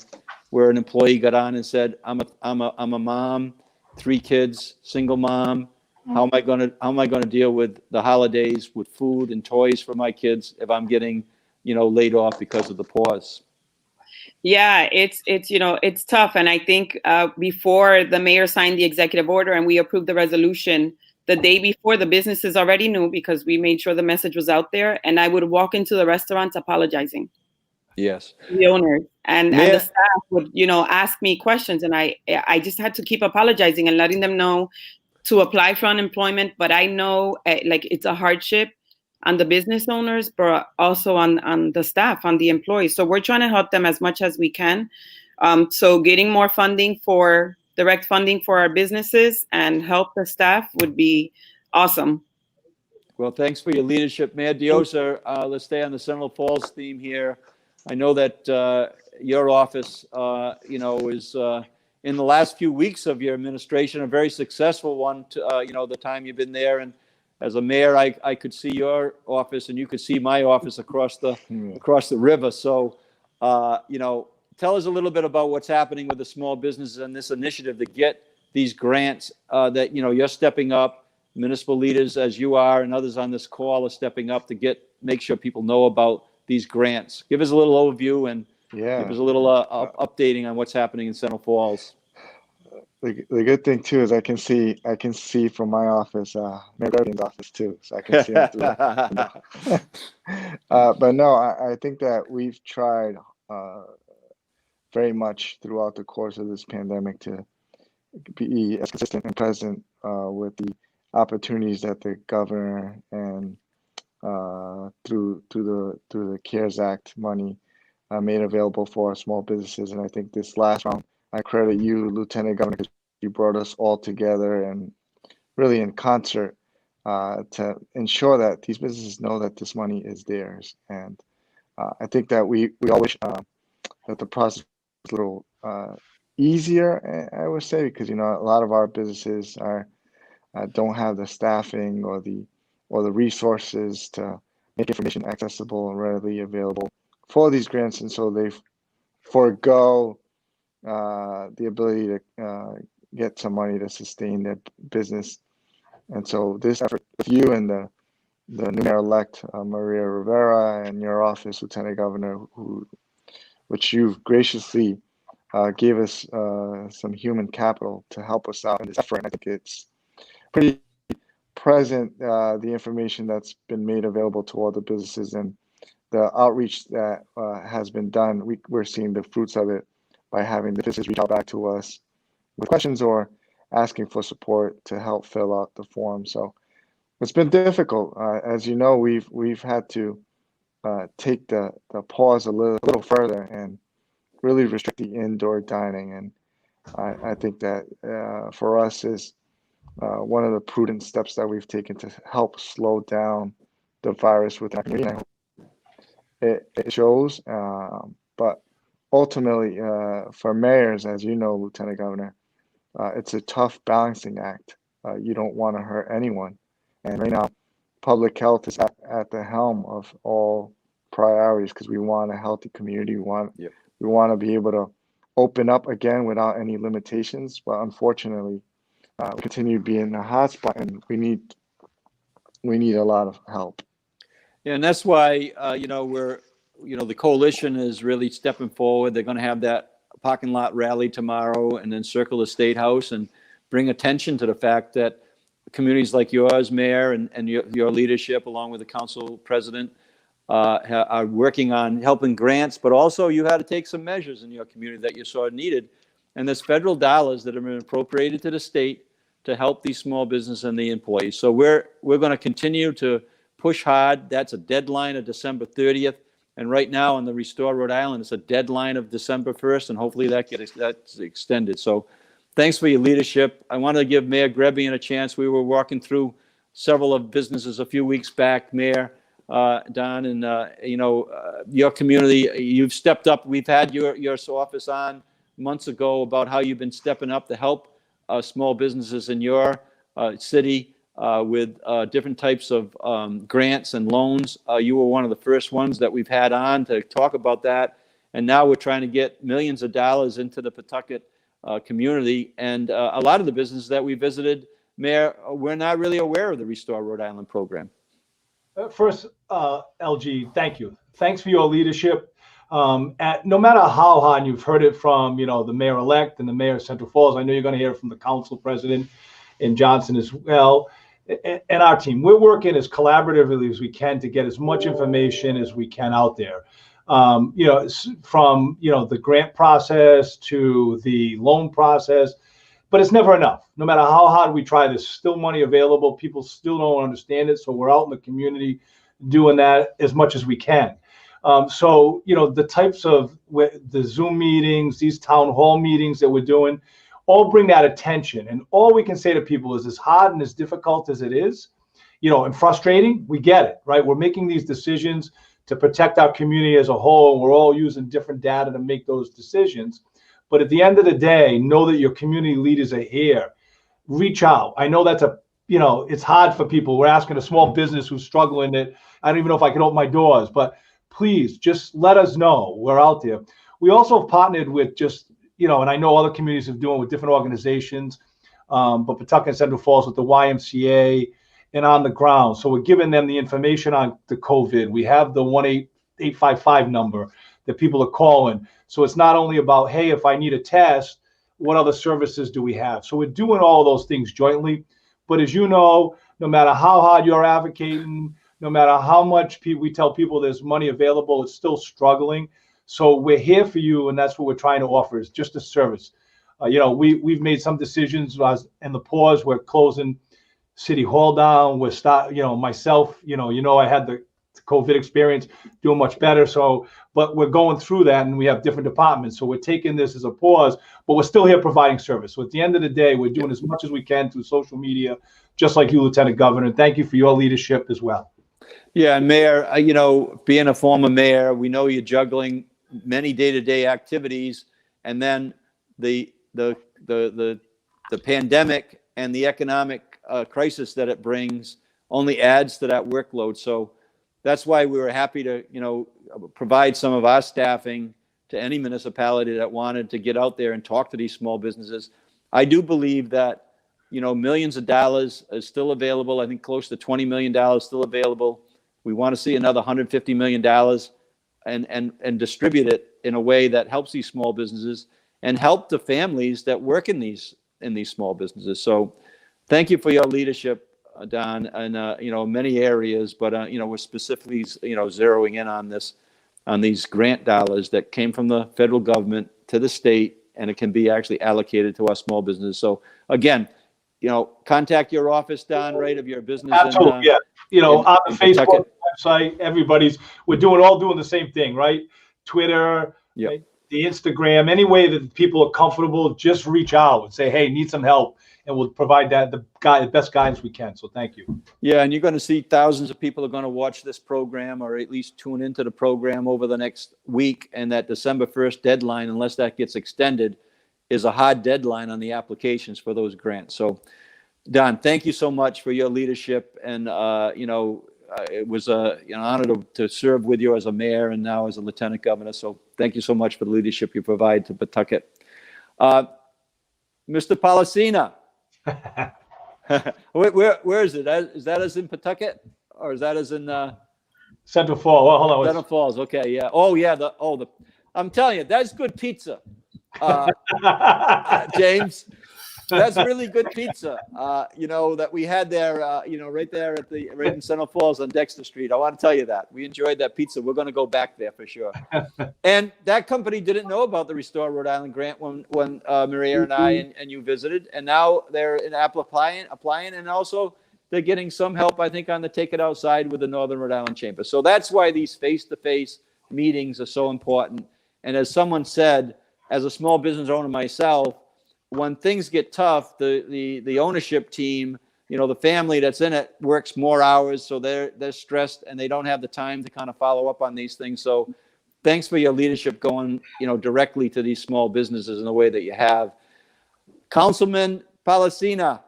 where an employee got on and said, I'm a mom, 3 kids, single mom. How am I going to deal with the holidays with food and toys for my kids if I'm getting, laid off because of the pause? Yeah, it's tough. And I think before the mayor signed the executive order and we approved the resolution, the day before, the businesses already knew, because we made sure the message was out there. And I would walk into the restaurants apologizing. Yes. The owners and the staff would, ask me questions, and I just had to keep apologizing and letting them know to apply for unemployment. But I know it's a hardship on the business owners, but also on the staff, on the employees. So we're trying to help them as much as we can. So getting more direct funding for our businesses and help the staff would be awesome. Well, thanks for your leadership, Mayor Diossa. Let's stay on the Central Falls theme here. I know that your office, is in the last few weeks of your administration, a very successful one. The time you've been there, and as a mayor, I could see your office, and you could see my office across the river. So, tell us a little bit about what's happening with the small businesses and this initiative to get these grants that, you're stepping up. Municipal leaders, as you are, and others on this call are stepping up to make sure people know about these grants. Give us a little overview and Yeah. give us a little updating on what's happening in Central Falls. The good thing too is I can see from my office, Mayor Grebien's office too, so I can see him through the window. But no, I think that we've tried very much throughout the course of this pandemic to be as consistent and present with the opportunities that the governor and through the CARES Act money made available for our small businesses. And I think this last round, I credit you, Lieutenant Governor, because you brought us all together and really in concert to ensure that these businesses know that this money is theirs. And I think that we all wish that the process was a little easier, I would say, because, you know, a lot of our businesses don't have the staffing or the resources to make information accessible and readily available for these grants, and so they forego the ability to get some money to sustain their business. And so this effort with you and the new mayor-elect Maria Rivera and your office, Lieutenant Governor, which you've graciously gave us some human capital to help us out in this effort. And I think it's pretty present, the information that's been made available to all the businesses and the outreach that has been done. We're seeing the fruits of it by having the businesses reach out back to us with questions or asking for support to help fill out the form. So it's been difficult. As you know, we've had to take the pause a little further and really restrict the indoor dining. And I think that for us is one of the prudent steps that we've taken to help slow down the virus within our community. I hope it shows, but ultimately for mayors, as you know, Lieutenant Governor, it's a tough balancing act. You don't want to hurt anyone. And right now, public health is at the helm of all priorities because we want a healthy community. We want to be able to open up again without any limitations. But unfortunately, we continue to be in a hotspot, and we need a lot of help. Yeah, and that's why the coalition is really stepping forward. They're going to have that parking lot rally tomorrow, and then circle the State House and bring attention to the fact that communities like yours, Mayor, and your leadership, along with the council president, are working on helping grants, but also you had to take some measures in your community that you saw needed. And there's federal dollars that have been appropriated to the state to help these small businesses and the employees. So we're going to continue to push hard. That's a deadline of December 30th. And right now on the Restore Rhode Island, it's a deadline of December 1st, and hopefully that's extended. So thanks for your leadership. I want to give Mayor Grebien a chance. We were walking through several of businesses a few weeks back, Mayor Don, and your community, you've stepped up. We've had your office on months ago about how you've been stepping up to help small businesses in your city with different types of grants and loans. You were one of the first ones that we've had on to talk about that. And now we're trying to get millions of dollars into the Pawtucket community. And a lot of the businesses that we visited, Mayor, we're not really aware of the Restore Rhode Island program. First, LG, thank you. Thanks for your leadership. No matter how hard you've heard it from, the mayor-elect and the mayor of Central Falls, I know you're going to hear it from the council president in Johnston as well, and our team. We're working as collaboratively as we can to get as much information as we can out there. From the grant process to the loan process, but it's never enough. No matter how hard we try, there's still money available. People still don't understand it. So we're out in the community doing that as much as we can. The types of the Zoom meetings, these town hall meetings that we're doing, all bring that attention. And all we can say to people is, as hard and as difficult as it is, and frustrating, we get it, right? We're making these decisions to protect our community as a whole. We're all using different data to make those decisions. But at the end of the day, know that your community leaders are here. Reach out. I know that's it's hard for people. We're asking a small business who's struggling that I don't even know if I can open my doors, but please just let us know. We're out there. We also have partnered with and I know other communities are doing with different organizations, but Pawtucket and Central Falls with the YMCA and on the ground. So we're giving them the information on the COVID. We have the 855 number that people are calling. So it's not only about, hey, if I need a test, what other services do we have? So we're doing all of those things jointly. But as you know, no matter how hard you're advocating, no matter how much we tell people there's money available, it's still struggling. So we're here for you, and that's what we're trying to offer, is just a service. We've made some decisions in the pause. We're closing City Hall down. We're myself, I had the COVID experience, doing much better. So, but we're going through that, and we have different departments. So we're taking this as a pause, but we're still here providing service. So at the end of the day, we're doing as much as we can through social media, just like you, Lieutenant Governor. And thank you for your leadership as well. Yeah, and Mayor, being a former mayor, we know you're juggling many day-to-day activities, and then the pandemic and the economic crisis that it brings only adds to that workload. So that's why we were happy to, provide some of our staffing to any municipality that wanted to get out there and talk to these small businesses. I do believe that, millions of dollars is still available. I think close to $20 million still available. We want to see another $150 million and distribute it in a way that helps these small businesses and help the families that work in these small businesses. So thank you for your leadership, Don, in many areas, but we're specifically zeroing in on these grant dollars that came from the federal government to the state, and it can be actually allocated to our small businesses. So again, contact your office, Don, right, of your business. Absolutely, yeah. On the Facebook website, we're doing the same thing, right? Twitter, yep. Right? The Instagram, any way that people are comfortable, just reach out and say, hey, need some help, and we'll provide the best guidance we can. So thank you. Yeah, and you're going to see thousands of people are going to watch this program, or at least tune into the program over the next week. And that December 1st deadline, unless that gets extended, is a hard deadline on the applications for those grants. So, Don, thank you so much for your leadership, and it was an honor to serve with you as a mayor and now as a lieutenant governor. So thank you so much for the leadership you provide to Pawtucket. Mr. Polisena, where is it? Is that as in Pawtucket, or is that as in Central Falls? Well, hold on. Central Falls. Okay, yeah. Oh, yeah. I'm telling you, that's good pizza, James. That's really good pizza, that we had there, right there right in Central Falls on Dexter Street. I want to tell you that. We enjoyed that pizza. We're going to go back there for sure. And that company didn't know about the Restore Rhode Island grant when Maria and I and you visited. And now they're in applying, and also they're getting some help, I think, on the Take It Outside with the Northern Rhode Island Chamber. So that's why these face-to-face meetings are so important. And as someone said, as a small business owner myself, when things get tough, the ownership team, the family that's in it works more hours, so they're stressed and they don't have the time to kind of follow up on these things. So thanks for your leadership going, directly to these small businesses in the way that you have. Councilman Polisena,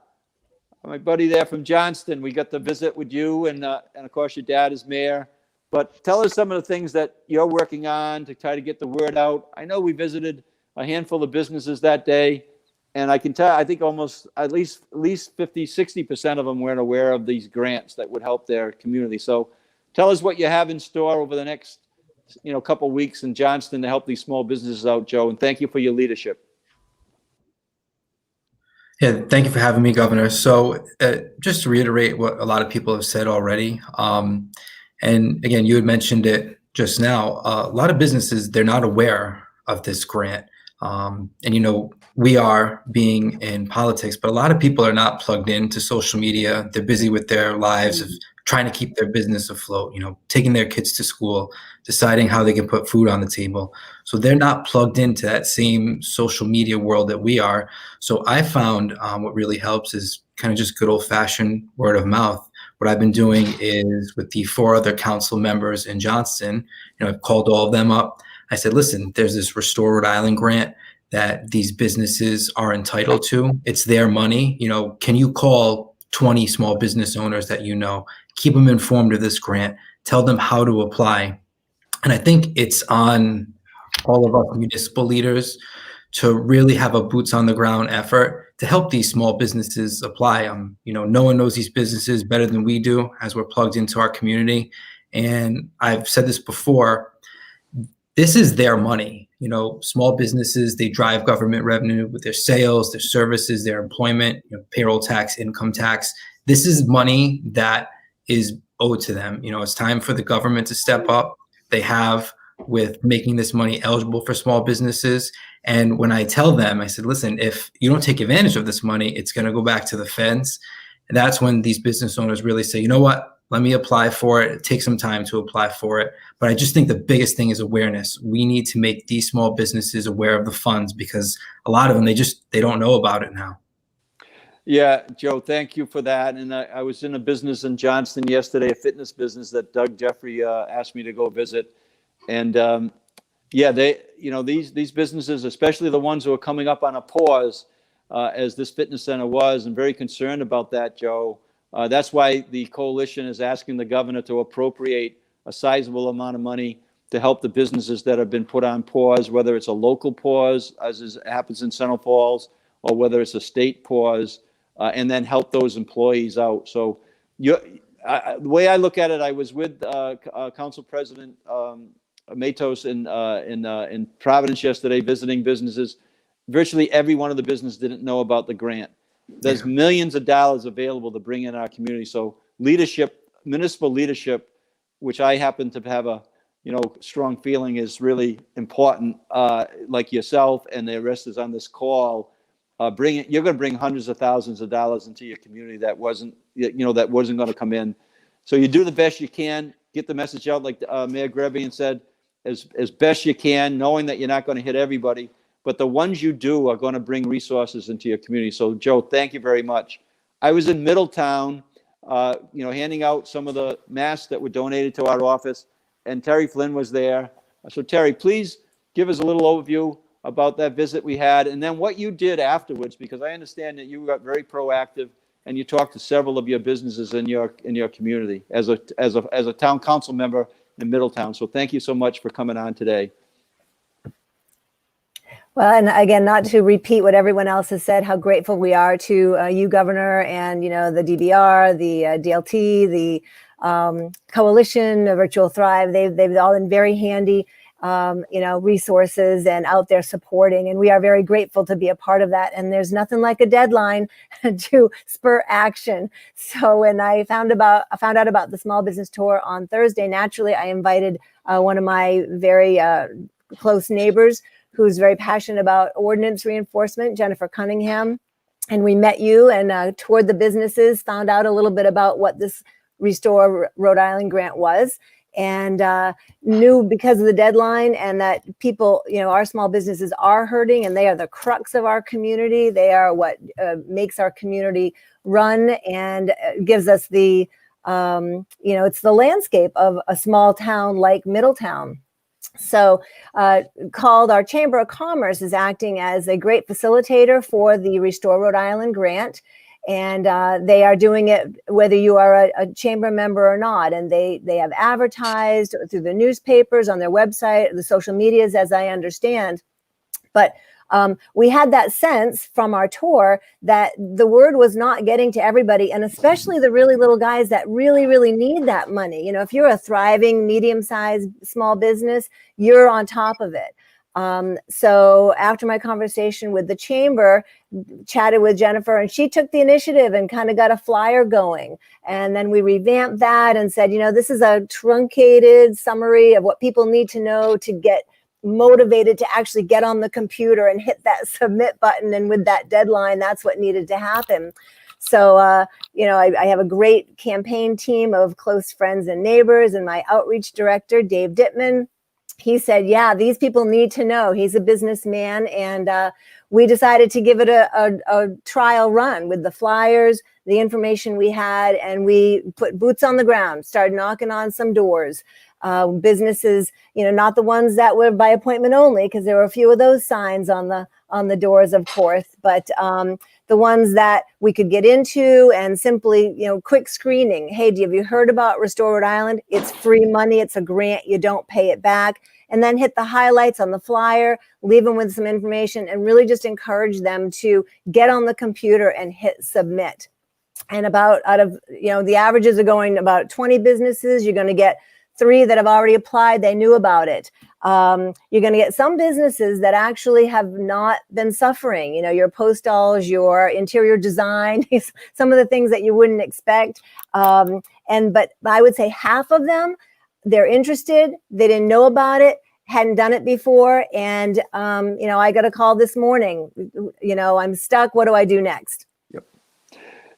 my buddy there from Johnston, we got to visit with you, and of course your dad is mayor. But tell us some of the things that you're working on to try to get the word out. I know we visited a handful of businesses that day, and I can tell, I think almost at least 50, 60% of them weren't aware of these grants that would help their community. So tell us what you have in store over the next, couple of weeks in Johnston to help these small businesses out, Joe. And thank you for your leadership. Yeah, thank you for having me, Governor. So just to reiterate what a lot of people have said already, and again, you had mentioned it just now, a lot of businesses, they're not aware of this grant. And, we are being in politics, but a lot of people are not plugged into social media. They're busy with their lives of trying to keep their business afloat, taking their kids to school, deciding how they can put food on the table. So they're not plugged into that same social media world that we are. So I found what really helps is kind of just good old fashioned word of mouth. What I've been doing is with the 4 other council members in Johnston, I've called all of them up. I said, listen, there's this Restore Rhode Island grant that these businesses are entitled to. It's their money. Can you call 20 small business owners that keep them informed of this grant, tell them how to apply. And I think it's on all of our municipal leaders to really have a boots on the ground effort to help these small businesses apply. No one knows these businesses better than we do as we're plugged into our community. And I've said this before, this is their money. You know, small businesses, they drive government revenue with their sales, their services, their employment, you know, payroll tax, income tax. This is money that is owed to them. You know, it's time for the government to step up. They have with making this money eligible for small businesses. And when I tell them, I said, listen, if you don't take advantage of this money, it's going to go back to the feds. And that's when these business owners really say, you know what, let me apply for it. It takes some time to apply for it. But I just think the biggest thing is awareness. We need to make these small businesses aware of the funds, because a lot of them, they don't know about it now. Yeah, Joe, thank you for that. And I was in a business in Johnston yesterday, a fitness business that Doug Jeffrey asked me to go visit. And yeah, these businesses, especially the ones who are coming up on a pause, as this fitness center was, and very concerned about that, Joe. That's why the coalition is asking the governor to appropriate a sizable amount of money to help the businesses that have been put on pause, whether it's a local pause, as happens in Central Falls, or whether it's a state pause, and then help those employees out. So the way I look at it, I was with Council President Matos in Providence yesterday, visiting businesses. Virtually every one of the businesses didn't know about the grant. There's millions of dollars available to bring in our community. So leadership, municipal leadership, which I happen to have a strong feeling is really important, like yourself and the rest is on this call. You're going to bring hundreds of thousands of dollars into your community that wasn't going to come in. So you do the best you can, get the message out, like Mayor Grebien said, as best you can, knowing that you're not going to hit everybody. But the ones you do are going to bring resources into your community. So, Joe, thank you very much. I was in Middletown, handing out some of the masks that were donated to our office, and Terri Flynn was there. So, Terri, please give us a little overview about that visit we had, and then what you did afterwards, because I understand that you got very proactive and you talked to several of your businesses in your community as a town council member in Middletown. So, thank you so much for coming on today. Well, and again, not to repeat what everyone else has said, how grateful we are to you, Governor, and, the DBR, the DLT, the Coalition, Virtual Thrive. They've all been very handy, resources and out there supporting. And we are very grateful to be a part of that. And there's nothing like a deadline to spur action. So when I found out about the small business tour on Thursday, naturally, I invited one of my very close neighbors who's very passionate about ordinance reinforcement, Jennifer Cunningham. And we met you and toured the businesses, found out a little bit about what this Restore Rhode Island grant was, and knew because of the deadline and that people, our small businesses are hurting and they are the crux of our community. They are what makes our community run and gives us the, it's the landscape of a small town like Middletown. So called our Chamber of Commerce is acting as a great facilitator for the Restore Rhode Island grant. And they are doing it whether you are a chamber member or not. And they have advertised through the newspapers, on their website, the social medias, as I understand. But we had that sense from our tour that the word was not getting to everybody, and especially the really little guys that really, really need that money. If you're a thriving, medium-sized small business, you're on top of it. So after my conversation with the chamber, chatted with Jennifer, and she took the initiative and kind of got a flyer going. And then we revamped that and said, this is a truncated summary of what people need to know to get motivated to actually get on the computer and hit that submit button. And with that deadline, that's what needed to happen. So, I have a great campaign team of close friends and neighbors, and my outreach director, Dave Dittman. He said, yeah, these people need to know. He's a businessman. And we decided to give it a trial run with the flyers, the information we had, and we put boots on the ground, started knocking on some doors. Businesses, not the ones that were by appointment only, because there were a few of those signs on the doors, of course, but the ones that we could get into and simply, quick screening. Hey, have you heard about Restore Rhode Island? It's free money. It's a grant. You don't pay it back. And then hit the highlights on the flyer, leave them with some information, and really just encourage them to get on the computer and hit submit. And out of the averages are going about 20 businesses, you're going to get 3 that have already applied, they knew about it. You're going to get some businesses that actually have not been suffering, you know, your postals, your interior design, some of the things that you wouldn't expect. But I would say half of them, they're interested, they didn't know about it, hadn't done it before. And, you know, I got a call this morning, you know, I'm stuck. What do I do next? Yep.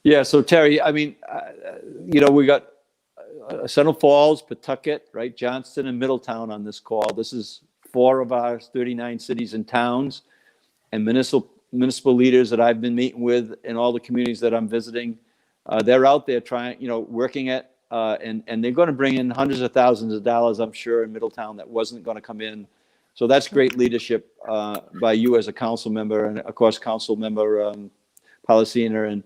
Yeah. So Terry, I mean, you know, we got Central Falls, Pawtucket, right? Johnston and Middletown on this call. This is 4 of our 39 cities and towns, and municipal leaders that I've been meeting with in all the communities that I'm visiting. They're out there trying, you know, working at, and they're going to bring in hundreds of thousands of dollars, I'm sure, in Middletown that wasn't going to come in. So that's great leadership by you as a council member, and of course, Council Member Polisena and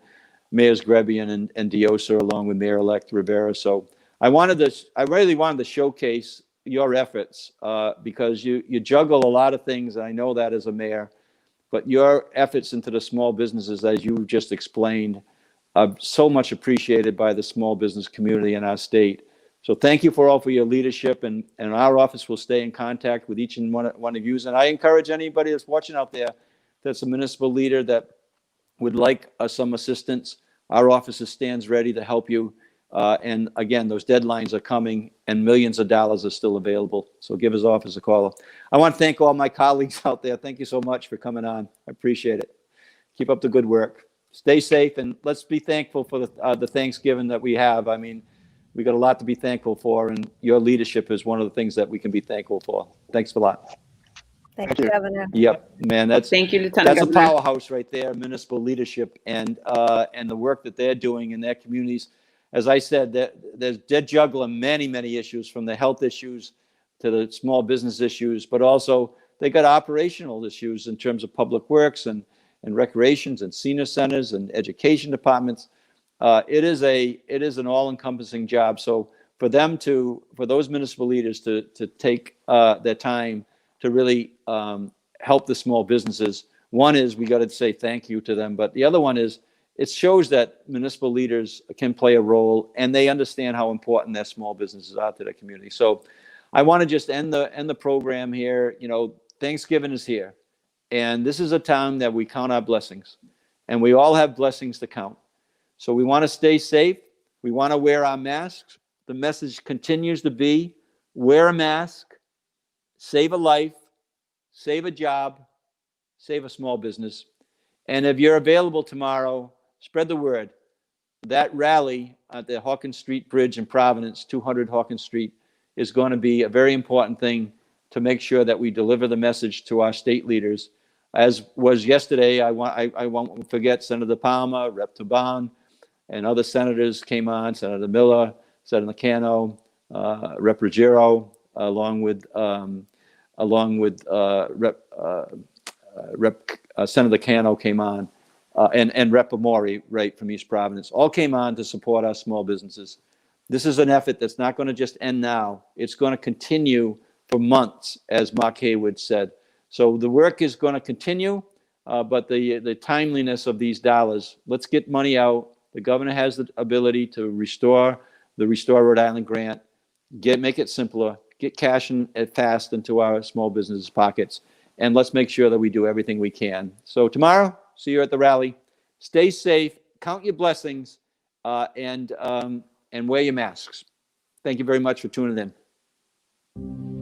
Mayors Grebien and Diossa, along with Mayor-elect Rivera. So I really wanted to showcase your efforts because you juggle a lot of things, and I know that as a mayor, but your efforts into the small businesses, as you just explained, are so much appreciated by the small business community in our state. So thank you for your leadership, and our office will stay in contact with each and one of you. And I encourage anybody that's watching out there that's a municipal leader that would like some assistance. Our office stands ready to help you. And again, those deadlines are coming and millions of dollars are still available. So give his office a call. I want to thank all my colleagues out there. Thank you so much for coming on. I appreciate it. Keep up the good work. Stay safe, and let's be thankful for the Thanksgiving that we have. I mean, we got a lot to be thankful for, and your leadership is one of the things that we can be thankful for. Thanks a lot. Thank you, Governor. Yep, man, Thank you, Lieutenant that's Governor. a powerhouse right there, municipal leadership, and the work that they're doing in their communities. As I said, they're juggling many issues, from the health issues to the small business issues, but also they got operational issues in terms of public works and recreations and senior centers and education departments. It is an all-encompassing job. So for those municipal leaders to take their time to really help the small businesses, one is we got to say thank you to them, but the other one is it shows that municipal leaders can play a role, and they understand how important their small businesses are to their community. So I want to just end the program here. You know, Thanksgiving is here, and this is a time that we count our blessings, and we all have blessings to count. So we want to stay safe. We want to wear our masks. The message continues to be: wear a mask, save a life, save a job, save a small business. And if you're available tomorrow, spread the word. That rally at the Hawkins Street Bridge in Providence, 200 Hawkins Street, is going to be a very important thing to make sure that we deliver the message to our state leaders. As was yesterday, I won't forget Senator Palmer, Rep. Taban, and other senators came on, Senator Miller, Senator Cano, Rep. Ruggiero, along with Senator Cano came on, and Rep. Amori, right, from East Providence, all came on to support our small businesses. This is an effort that's not going to just end now. It's going to continue for months, as Mark Haywood said. So the work is going to continue, but the timeliness of these dollars, let's get money out. The governor has the ability to restore the Restore Rhode Island grant, make it simpler, get cash fast into our small business pockets, and let's make sure that we do everything we can. So tomorrow, see you at the rally. Stay safe, count your blessings, and wear your masks. Thank you very much for tuning in.